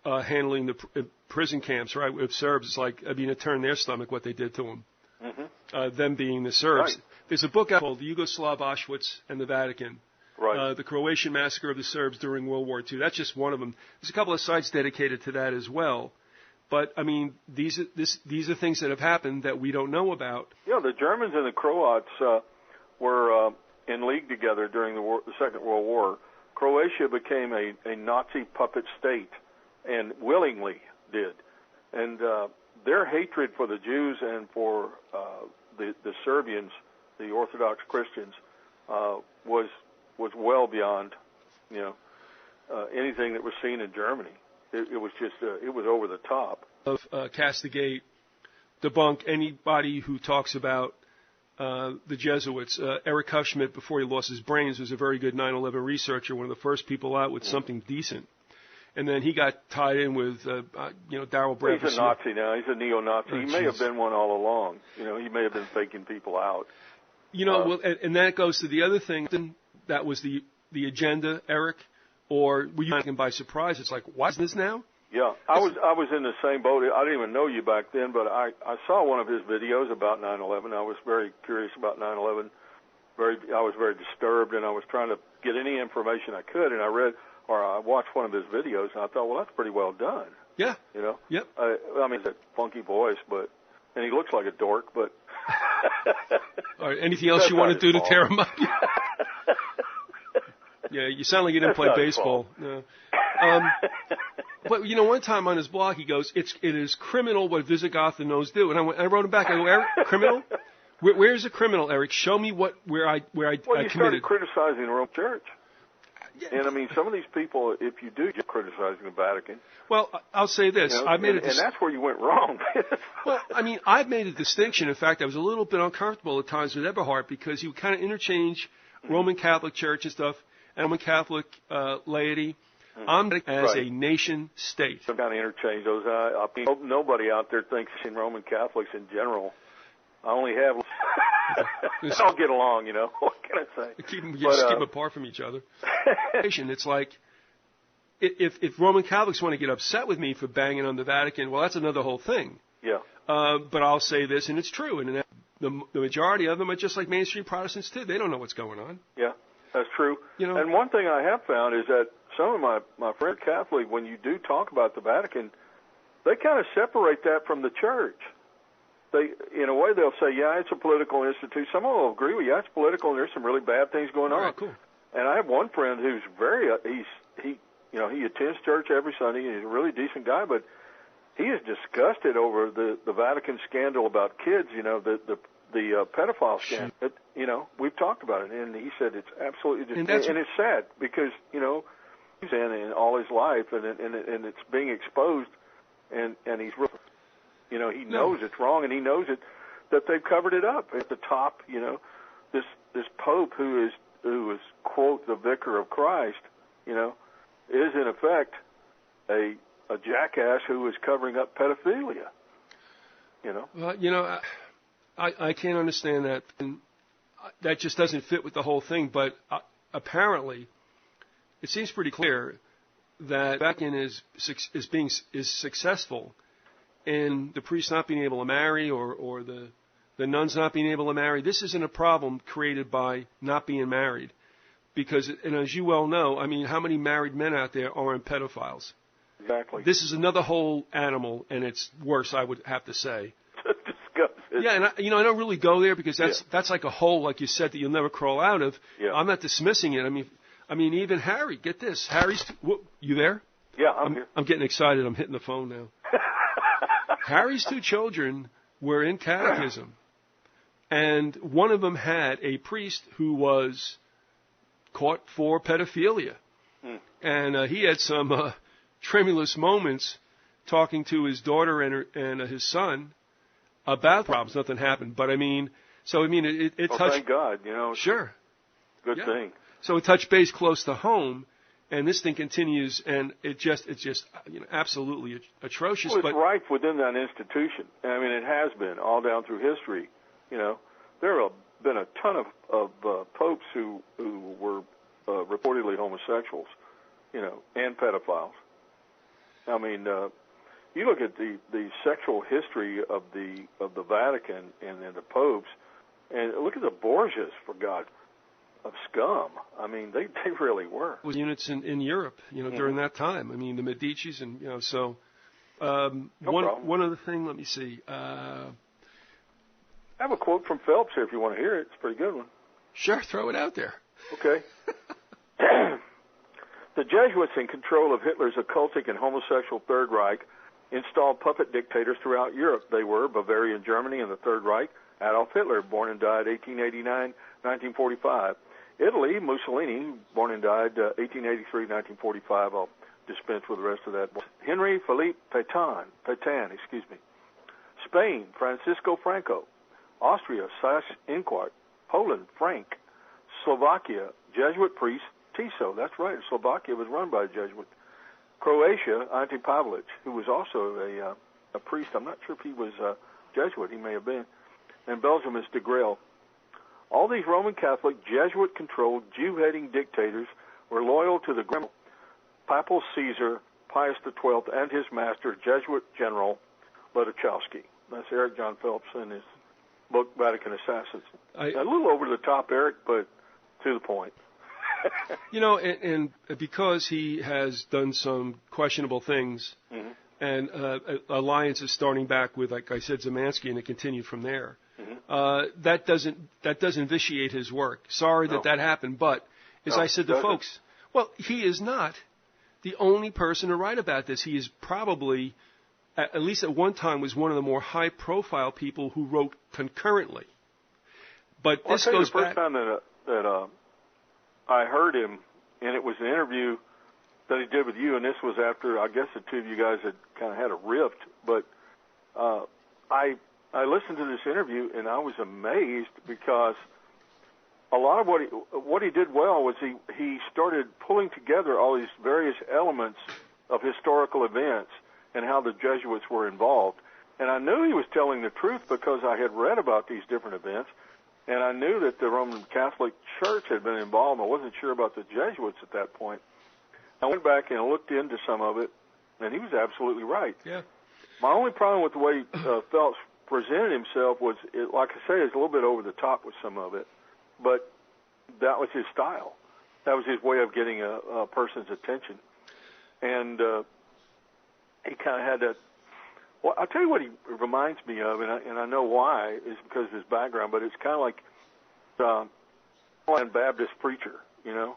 handling the prison camps, right, with Serbs, it's like, it turned their stomach what they did to them. Mm-hmm. Them being the Serbs. Right. There's a book out called The Yugoslav Auschwitz and the Vatican. Right. The Croatian Massacre of the Serbs during World War II. That's just one of them. There's a couple of sites dedicated to that as well. But, these are things that have happened that we don't know about. Yeah, the Germans and the Croats were in league together during the Second World War. Croatia became a Nazi puppet state, and willingly did. And their hatred for the Jews and for the Serbians, the Orthodox Christians, was well beyond anything that was seen in Germany. It was just it was over the top. Castigate, debunk anybody who talks about the Jesuits. Eric Hufschmidt, before he lost his brains, was a very good 9/11 researcher, one of the first people out with something decent. And then he got tied in with, Darrell Bradford. He's a Nazi now. He's a neo-Nazi. Oh, he may have been one all along. He may have been faking people out. And that goes to the other thing. That was the agenda, Eric, or were you taken by surprise? It's like, what's this now? Yeah, I was in the same boat. I didn't even know you back then, but I saw one of his videos about 9/11. I was very curious about 9/11. I was very disturbed, and I was trying to get any information I could. And I watched one of his videos, and I thought, well, that's pretty well done. Yeah. Yep. He's a funky voice, and he looks like a dork, but. All right. Anything else you want to do to tear him up? Yeah, you sound like you didn't play baseball. No. But one time on his blog he goes, "It is criminal what Vyzygoth and those do," and I wrote him back. I go, "Eric, criminal? Where's a criminal, Eric? Show me where I Well, you committed." Started criticizing the Roman Church, and some of these people, if you do, you're criticizing the Vatican. Well, I'll say this: I've made and that's where you went wrong. Well, I've made a distinction. In fact, I was a little bit uncomfortable at times with Eberhard because he would kind of interchange Roman Catholic Church and stuff and Roman Catholic laity. I'm as a nation state. Some kind of interchange those. Nobody out there thinks in Roman Catholics in general. I only have. I'll get along, What can I say? Keep them apart from each other. It's like if Roman Catholics want to get upset with me for banging on the Vatican, well, that's another whole thing. Yeah. But I'll say this, and it's true, and the majority of them are just like mainstream Protestants too. They don't know what's going on. Yeah, that's true. And one thing I have found is that some of my friends Catholic, when you do talk about the Vatican, they kind of separate that from the church. in a way, they'll say, yeah, it's a political institution. Some of them will agree with you. Yeah, it's political, and there's some really bad things going on. Oh, cool. And I have one friend who's he attends church every Sunday, and he's a really decent guy, but he is disgusted over the Vatican scandal about kids, the pedophile scandal. We've talked about it, and he said it's absolutely and it's sad because, he's in all his life, and it's being exposed, and he's he knows it's wrong, and he knows that they've covered it up at the top. This Pope who is quote the Vicar of Christ, is in effect a jackass who is covering up pedophilia. Well, I can't understand that. And that just doesn't fit with the whole thing. But apparently, it seems pretty clear that Vatican is successful in the priests not being able to marry or the nuns not being able to marry. This isn't a problem created by not being married. Because, and as you well know, I mean, how many married men out there aren't pedophiles? Exactly. This is another whole animal, and it's worse, I would have to say. Disgusting. Yeah, and I don't really go there because that's like a hole, like you said, that you'll never crawl out of. Yeah. I'm not dismissing it. I mean, even Harry, get this. You there? Yeah, I'm here. I'm getting excited. I'm hitting the phone now. Harry's two children were in catechism, and one of them had a priest who was caught for pedophilia. And he had some tremulous moments talking to his daughter and his son about problems. Nothing happened. But it touched... thank God, Sure. Good thing. So it touched base close to home, and this thing continues, and it's just absolutely atrocious. Well, it's rife within that institution. It has been all down through history. There have been a ton of popes who were reportedly homosexuals, and pedophiles. You look at the sexual history of the Vatican and the popes, and look at the Borgias, for God, of scum. They really were. With units in Europe, during that time. The Medicis, and so. One other thing. Let me see. I have a quote from Phelps here if you want to hear it. It's a pretty good one. Sure, throw it out there. Okay. The Jesuits, in control of Hitler's occultic and homosexual Third Reich, installed puppet dictators throughout Europe. They were Bavarian Germany and the Third Reich, Adolf Hitler, born and died 1889, 1945. Italy, Mussolini, born and died 1883, 1945. I'll dispense with the rest of that. Henry Philippe Pétain. Spain, Francisco Franco. Austria, Seyss-Inquart. Poland, Frank. Slovakia, Jesuit priest Tiso. That's right. Slovakia was run by a Jesuit. Croatia, Ante Pavlic, who was also a priest. I'm not sure if he was a Jesuit. He may have been. And Belgium is de Grelle. All these Roman Catholic, Jesuit-controlled, Jew-hating dictators were loyal to the Papal Caesar, Pius XII, and his master, Jesuit General Ledachowski. That's Eric John Phelps in his book, Vatican Assassins. A little over the top, Eric, but to the point. And because he has done some questionable things, and alliances starting back with, like I said, Zemansky, and it continued from there. That doesn't vitiate his work. Sorry that happened, but as I said to folks, well, he is not the only person to write about this. He is probably, at least at one time, was one of the more high-profile people who wrote concurrently. But this goes back. The first time that I heard him, and it was an interview that he did with you, and this was after, I guess, the two of you guys had kind of had a rift. But I listened to this interview, and I was amazed because a lot of what he did well was he started pulling together all these various elements of historical events and how the Jesuits were involved. And I knew he was telling the truth because I had read about these different events, and I knew that the Roman Catholic Church had been involved. I wasn't sure about the Jesuits at that point. I went back and looked into some of it, and he was absolutely right. Yeah. My only problem with the way Phelps presented himself was, like I say, it's a little bit over the top with some of it, but that was his style. That was his way of getting a person's attention. And he kind of had Well, I'll tell you what he reminds me of, and I know why, is because of his background, but it's kind of like a Baptist preacher, Yeah.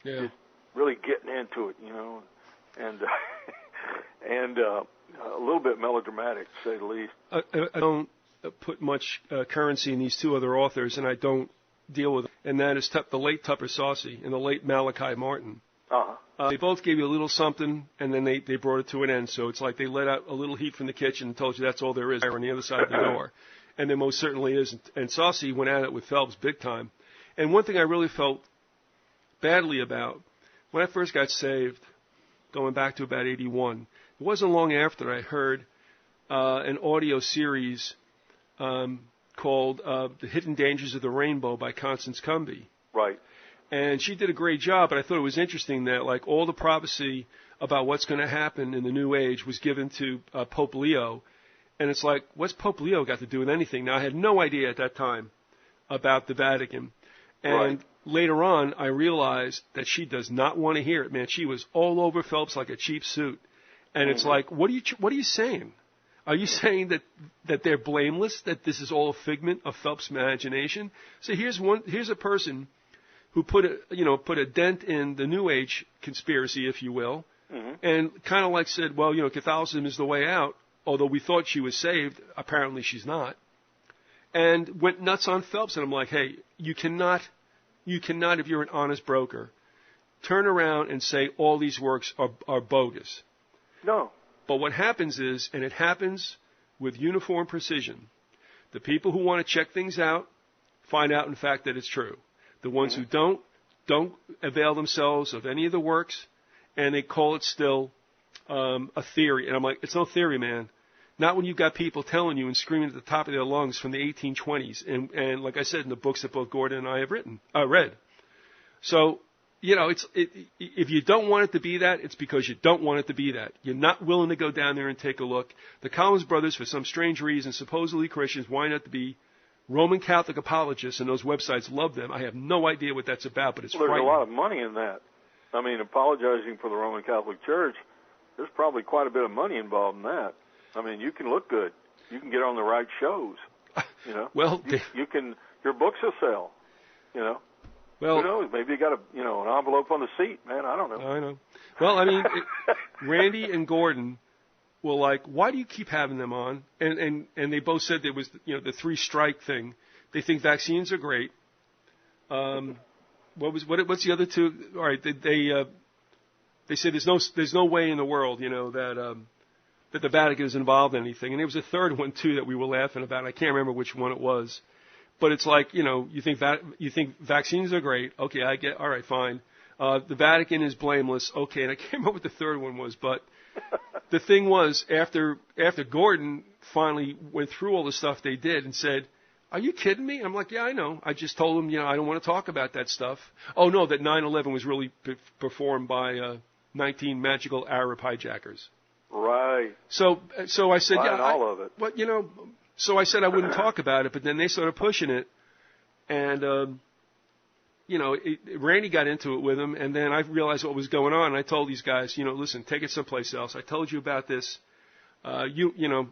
Just really getting into it, and and a little bit melodramatic, to say the least. I don't put much currency in these two other authors, and I don't deal with them, and that is the late Tupper Saucy and the late Malachi Martin. Uh-huh. They both gave you a little something, and then they brought it to an end. So it's like they let out a little heat from the kitchen and told you that's all there is on the other side of the door. And there most certainly isn't. And Saucy went at it with Phelps big time. And one thing I really felt badly about, when I first got saved, going back to about 81, it wasn't long after I heard an audio series called The Hidden Dangers of the Rainbow by Constance Cumby. Right. And she did a great job, but I thought it was interesting that, like, all the prophecy about what's going to happen in the New Age was given to Pope Leo. And it's like, what's Pope Leo got to do with anything? Now, I had no idea at that time about the Vatican. And later on, I realized that she does not want to hear it, man. She was all over Phelps like a cheap suit. And it's like, what are you saying? Are you saying that they're blameless, that this is all a figment of Phelps' imagination? So here's a person who put a dent in the New Age conspiracy, if you will, and kind of like said, well, Catholicism is the way out, although we thought she was saved. Apparently she's not. And went nuts on Phelps, and I'm like, hey, you cannot, if you're an honest broker, turn around and say all these works are bogus. No. But what happens is, and it happens with uniform precision, the people who want to check things out find out, in fact, that it's true. The ones who don't avail themselves of any of the works, and they call it still a theory. And I'm like, it's no theory, man. Not when you've got people telling you and screaming at the top of their lungs from the 1820s. And like I said, in the books that both Gordon and I have read. So, if you don't want it to be that, it's because you don't want it to be that. You're not willing to go down there and take a look. The Collins brothers, for some strange reason, supposedly Christians, wind up to be Roman Catholic apologists, and those websites love them. I have no idea what that's about, but it's frightening. There's a lot of money in that. I mean, apologizing for the Roman Catholic Church, there's probably quite a bit of money involved in that. I mean, you can look good. You can get on the right shows. Well, you can. Your books will sell. Well, who knows? Maybe you got an envelope on the seat, man. I don't know. I know. Well, I mean, Randy and Gordon were like, why do you keep having them on? And they both said there was, the 3-strike thing. They think vaccines are great. What's the other two? All right, they said there's no way in the world, that the Vatican is involved in anything. And there was a third one too that we were laughing about. I can't remember which one it was. But it's like, you think vaccines are great. Okay, all right, fine. The Vatican is blameless. Okay, and I can't remember what the third one was, but the thing was, after Gordon finally went through all the stuff they did and said, are you kidding me? I'm like, yeah, I know. I just told him, I don't want to talk about that stuff. Oh, no, that 9/11 was really performed by 19 magical Arab hijackers. Right. So I said, all of it. Well, so I said I wouldn't talk about it, but then they started pushing it, and Randy got into it with him, and then I realized what was going on. And I told these guys, listen, take it someplace else. I told you about this. You're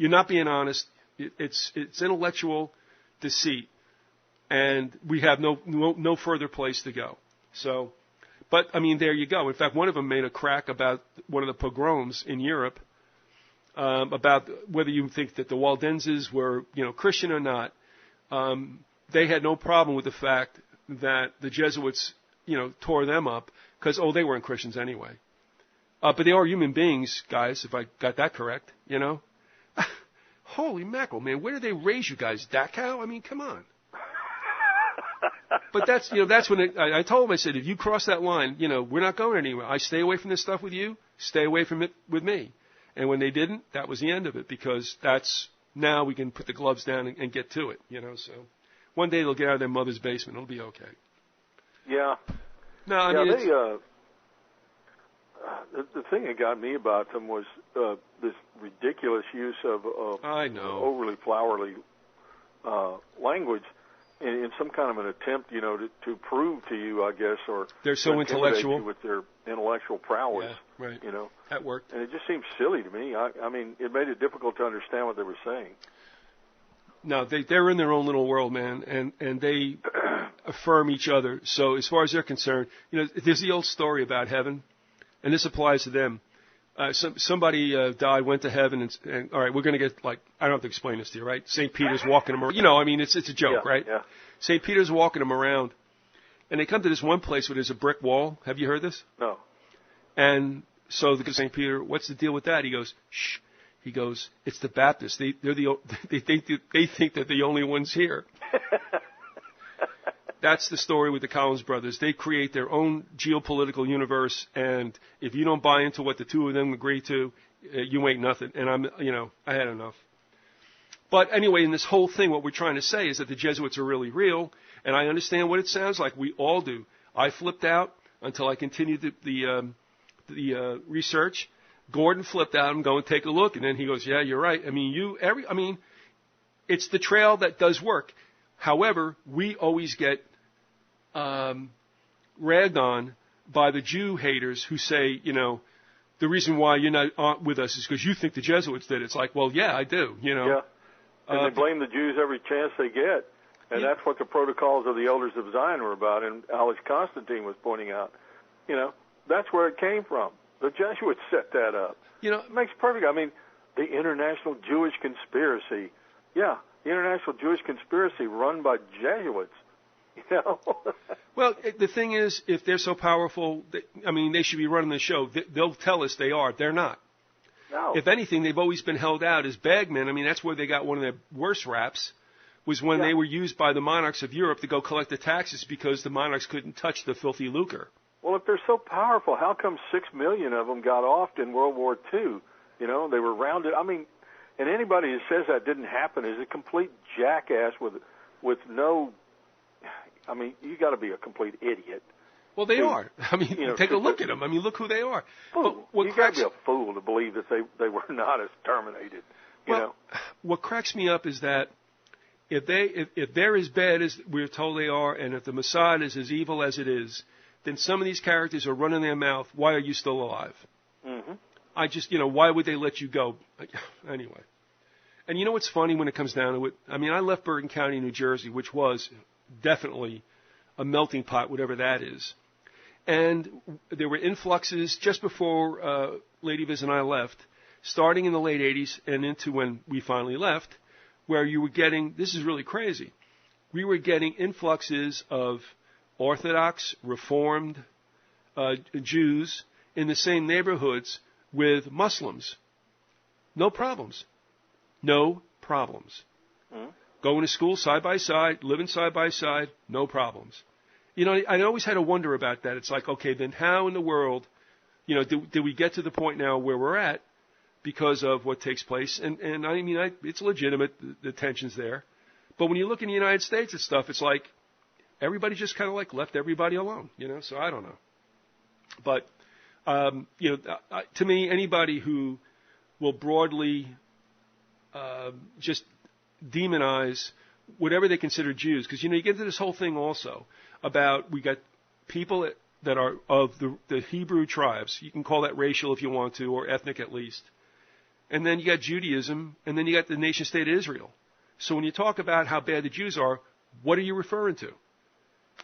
not being honest. It's intellectual deceit, and we have no further place to go. So, but I mean, there you go. In fact, one of them made a crack about one of the pogroms in Europe, about whether you think that the Waldenses were, Christian or not. They had no problem with the fact that the Jesuits, tore them up because, they weren't Christians anyway. But they are human beings, guys, if I got that correct, Holy mackerel, man, where did they raise you guys? Dachau? I mean, come on. But that's when I told them, I said, if you cross that line, we're not going anywhere. I stay away from this stuff with you, stay away from it with me. And when they didn't, that was the end of it, because now we can put the gloves down and get to it, so one day they'll get out of their mother's basement. It'll be okay. Yeah. No, I mean, the thing that got me about them was this ridiculous use of I know. overly flowery language. in some kind of an attempt, to prove to you, I guess, or they're so intellectual you with their intellectual prowess. Yeah, right. That worked. And it just seems silly to me. I mean, it made it difficult to understand what they were saying. No, they're in their own little world, man, and they affirm each other. So as far as they're concerned, there's the old story about heaven, and this applies to them. Somebody died, went to heaven, and all right, we're going to get I don't have to explain this to you, right? St. Peter's walking them around. It's a joke, right? Yeah. St. Peter's walking them around, and they come to this one place where there's a brick wall. Have you heard this? No. And so the St. Peter, what's the deal with that? He goes, shh. He goes, it's the Baptists. They think they're the only ones here. That's the story with the Collins brothers. They create their own geopolitical universe, and if you don't buy into what the two of them agree to, you ain't nothing. And I had enough. But anyway, in this whole thing, what we're trying to say is that the Jesuits are really real, and I understand what it sounds like. We all do. I flipped out until I continued the research. Gordon flipped out and go and take a look, and then he goes, "Yeah, you're right." It's the trail that does work. However, we always get ragged on by the Jew haters who say, the reason why you're not with us is because you think the Jesuits did it. It's like, well, yeah, I do. Yeah, and they blame the Jews every chance they get, and that's what the protocols of the Elders of Zion were about. And Alex Constantine was pointing out, that's where it came from. The Jesuits set that up. It makes perfect. The International Jewish Conspiracy. Yeah, the International Jewish Conspiracy run by Jesuits. Well, the thing is, if they're so powerful, they should be running the show. They'll tell us they are. They're not. No. If anything, they've always been held out as bagmen. That's where they got one of their worst raps, was when they were used by the monarchs of Europe to go collect the taxes because the monarchs couldn't touch the filthy lucre. Well, if they're so powerful, how come 6 million of them got off in World War II? They were rounded. And anybody who says that didn't happen is a complete jackass with no. You got to be a complete idiot. Well, they are. Take a look at them. Look who they are. Fool. You got to be a fool to believe that they were not exterminated. What cracks me up is that if they're as bad as we're told they are, and if the Mossad is as evil as it is, then some of these characters are running their mouth. Why are you still alive? Mm-hmm. Why would they let you go? Anyway. And what's funny when it comes down to it? I left Bergen County, New Jersey, which was definitely a melting pot, whatever that is. And there were influxes just before Lady Viz and I left, starting in the late 80s and into when we finally left, where you were getting, this is really crazy, we were getting influxes of Orthodox, Reformed Jews in the same neighborhoods with Muslims. No problems. No problems. Mm-hmm. Going to school side by side, living side by side, no problems. I always had to wonder about that. It's like, okay, then how in the world, do we get to the point now where we're at because of what takes place? And it's legitimate, the tension's there. But when you look in the United States at stuff, it's like everybody just kind of left everybody alone, so I don't know. But, to me, anybody who will broadly just demonize whatever they consider Jews, because, you get into this whole thing also about we got people that are of the Hebrew tribes. You can call that racial if you want to, or ethnic at least. And then you got Judaism, and then you got the nation state of Israel. So when you talk about how bad the Jews are, what are you referring to?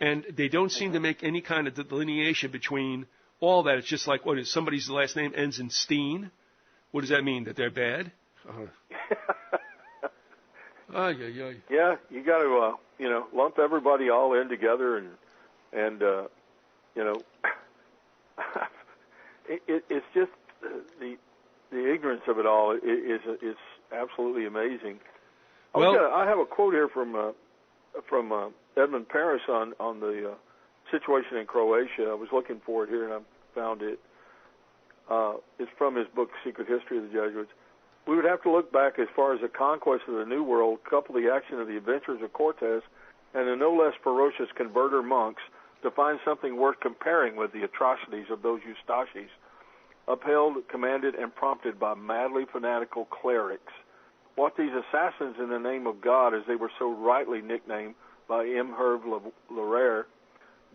And they don't seem to make any kind of delineation between all that. It's just like, what is somebody's last name ends in Steen? What does that mean? That they're bad? Yeah, you got to lump everybody all in together, and it's just the ignorance of it all is absolutely amazing. I have a quote here from Edmund Paris on the situation in Croatia. I was looking for it here and I found it. It's from his book Secret History of the Jesuits. We would have to look back as far as the conquest of the New World, couple the action of the adventures of Cortez, and the no less ferocious converter monks to find something worth comparing with the atrocities of those Eustaches, upheld, commanded, and prompted by madly fanatical clerics. What these assassins in the name of God, as they were so rightly nicknamed, by M. Herve Larrère,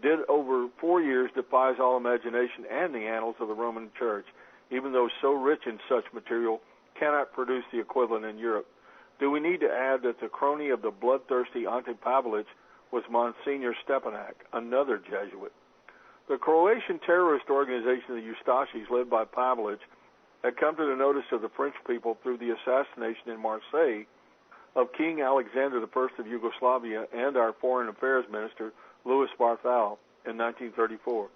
did over 4 years defies all imagination and the annals of the Roman Church, even though so rich in such material cannot produce the equivalent in Europe. Do we need to add that the crony of the bloodthirsty Ante Pavelic was Monsignor Stepanak, another Jesuit? The Croatian terrorist organization, the Ustashis, led by Pavelic, had come to the notice of the French people through the assassination in Marseille of King Alexander I of Yugoslavia and our Foreign Affairs Minister, Louis Barthel, in 1934.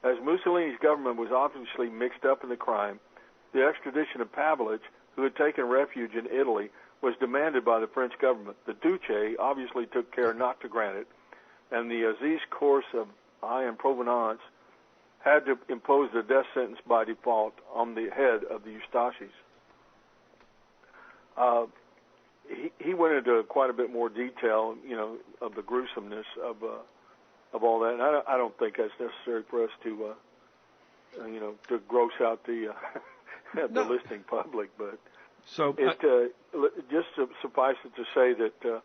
As Mussolini's government was obviously mixed up in the crime, the extradition of Pavelic, who had taken refuge in Italy, was demanded by the French government. The Duce obviously took care not to grant it, and the Aziz Course of Aix-en-Provence had to impose the death sentence by default on the head of the Ustashis. He went into quite a bit more detail, of the gruesomeness of all that. And I don't think that's necessary for us to, to gross out the the listening public. But so just suffice it to say that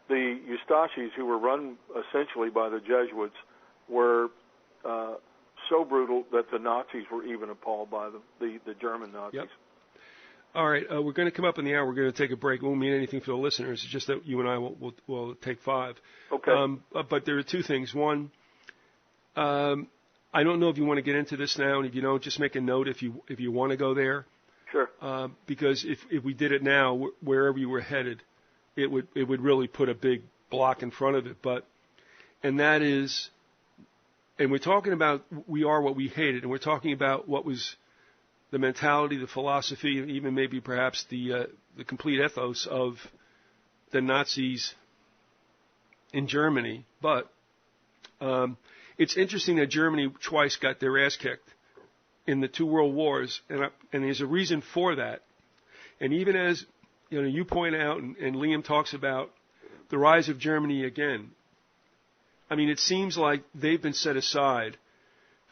the Ustashis, who were run essentially by the Jesuits, were so brutal that the Nazis were even appalled by them, the German Nazis. Yep. All right, we're going to come up in the hour. We're going to take a break. It won't mean anything for the listeners. It's just that you and I will take 5. Okay. But there are 2 things. One, I don't know if you want to get into this now, and if you don't, just make a note if you want to go there. Sure. Because if we did it now, wherever you were headed, it would really put a big block in front of it. And that is, and we're talking about we are what we hated, and we're talking about what was the mentality, the philosophy, and even maybe perhaps the complete ethos of the Nazis in Germany. But it's interesting that Germany twice got their ass kicked in the 2 world wars, and there's a reason for that. And even as you point out, and Liam talks about the rise of Germany again, I mean, it seems like they've been set aside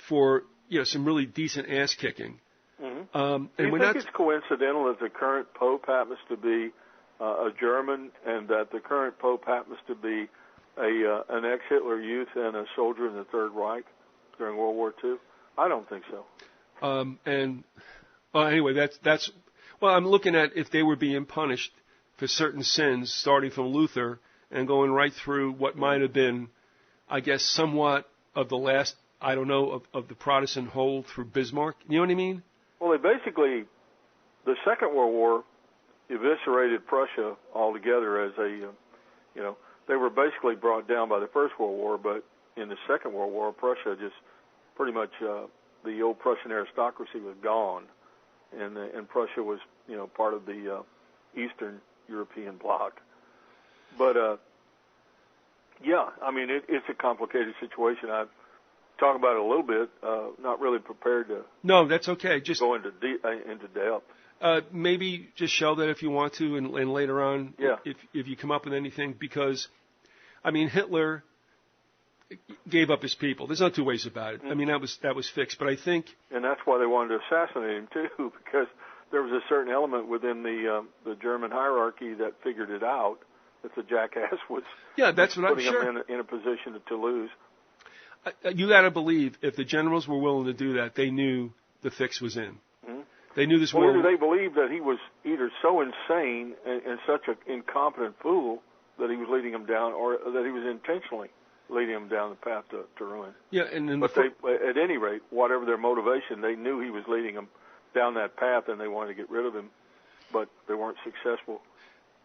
for some really decent ass kicking. Mm-hmm. Do you think it's coincidental that the current Pope happens to be a German, and that the current Pope happens to be an ex-Hitler youth and a soldier in the Third Reich during World War II? I don't think so. Anyway, that's I'm looking at if they were being punished for certain sins, starting from Luther and going right through what might have been, I guess, somewhat of the last, I don't know, of the Protestant hold through Bismarck. You know what I mean? Well, the Second World War eviscerated Prussia altogether as they were basically brought down by the First World War, but in the Second World War, Prussia just pretty much, the old Prussian aristocracy was gone, and Prussia was, part of the Eastern European bloc. But, it's a complicated situation. I've talked about it a little bit, not really prepared to. No, that's okay. Just go into depth. Maybe just show that if you want to, and later on, if you come up with anything, because, Hitler gave up his people. There's no 2 ways about it. Mm-hmm. That was fixed. But I think, and that's why they wanted to assassinate him too, because there was a certain element within the German hierarchy that figured it out that the jackass was. Yeah, that's what I'm putting him in a position to lose. You got to believe if the generals were willing to do that, they knew the fix was in. Mm-hmm. They knew this war. Or they believed that he was either so insane and such an incompetent fool that he was leading them down, or that he was intentionally leading them down the path to ruin. Yeah, and at any rate, whatever their motivation, they knew he was leading them down that path, and they wanted to get rid of him, but they weren't successful.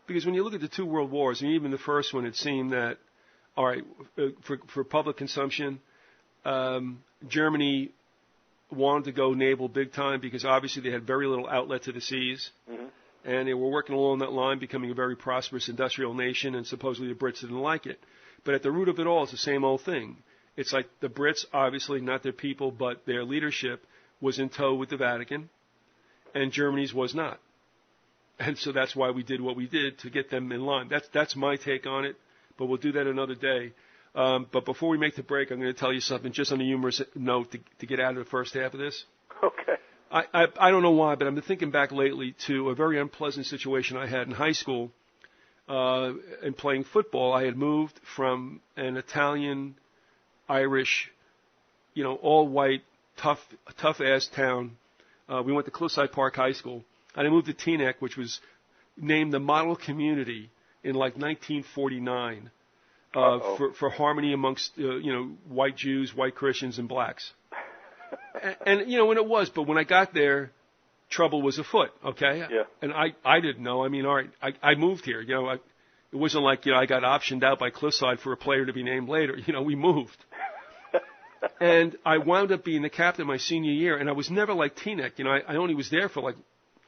Because when you look at the 2 world wars, and even the first one, it seemed that, all right, for public consumption, Germany wanted to go naval big time because obviously they had very little outlet to the seas. Mm-hmm. And they were working along that line, becoming a very prosperous industrial nation, and supposedly the Brits didn't like it. But at the root of it all, it's the same old thing. It's like the Brits, obviously, not their people, but their leadership was in tow with the Vatican, and Germany's was not. And so that's why we did what we did, to get them in line. That's my take on it, but we'll do that another day. But before we make the break, I'm going to tell you something just on a humorous note to get out of the first half of this. Okay. I don't know why, but I've been thinking back lately to a very unpleasant situation I had in high school. and playing football. I had moved from an Italian, Irish, all white, tough ass town. We went to Cliffside Park High School, and I moved to Teaneck, which was named the model community in like 1949 for harmony amongst white Jews, white Christians, and blacks. and it was, but when I got there, trouble was afoot. Okay, yeah. And I didn't know. I mean, all right, I moved here. It wasn't like I got optioned out by Cliffside for a player to be named later. We moved. And I wound up being the captain my senior year, and I was never like Teaneck. I only was there for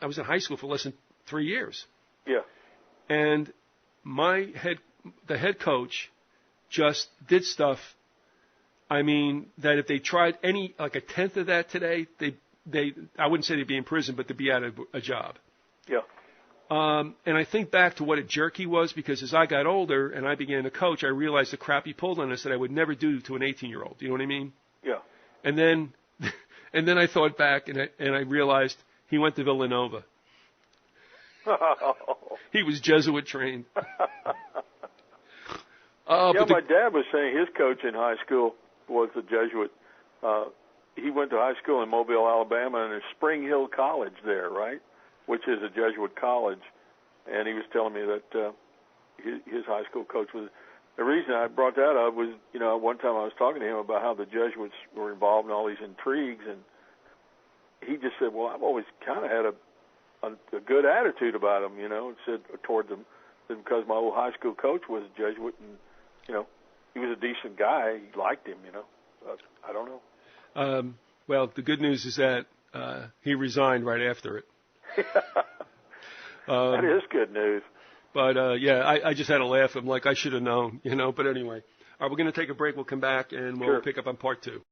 I was in high school for less than 3 years. Yeah. And the head coach just did stuff. I mean, that if they tried a tenth of that today, I wouldn't say they'd be in prison, but they'd be out of a job. Yeah. And I think back to what a jerk he was, because as I got older and I began to coach, I realized the crap he pulled on us that I would never do to an 18-year-old. You know what I mean? Yeah. And then I thought back and I realized he went to Villanova. He was Jesuit trained. My dad was saying his coach in high school was a Jesuit. He went to high school in Mobile, Alabama, and there's Spring Hill College there, right? Which is a Jesuit college. And he was telling me that his high school coach was. The reason I brought that up was, one time I was talking to him about how the Jesuits were involved in all these intrigues, and he just said, well, I've always kind of had a good attitude about them, and said toward them, because my old high school coach was a Jesuit, and, he was a decent guy. He liked him, I don't know. Well, the good news is that he resigned right after it. That is good news. But, I just had a laugh. I'm like, I should have known, But anyway, all right, we're going to take a break. We'll come back, and we'll pick up on part 2.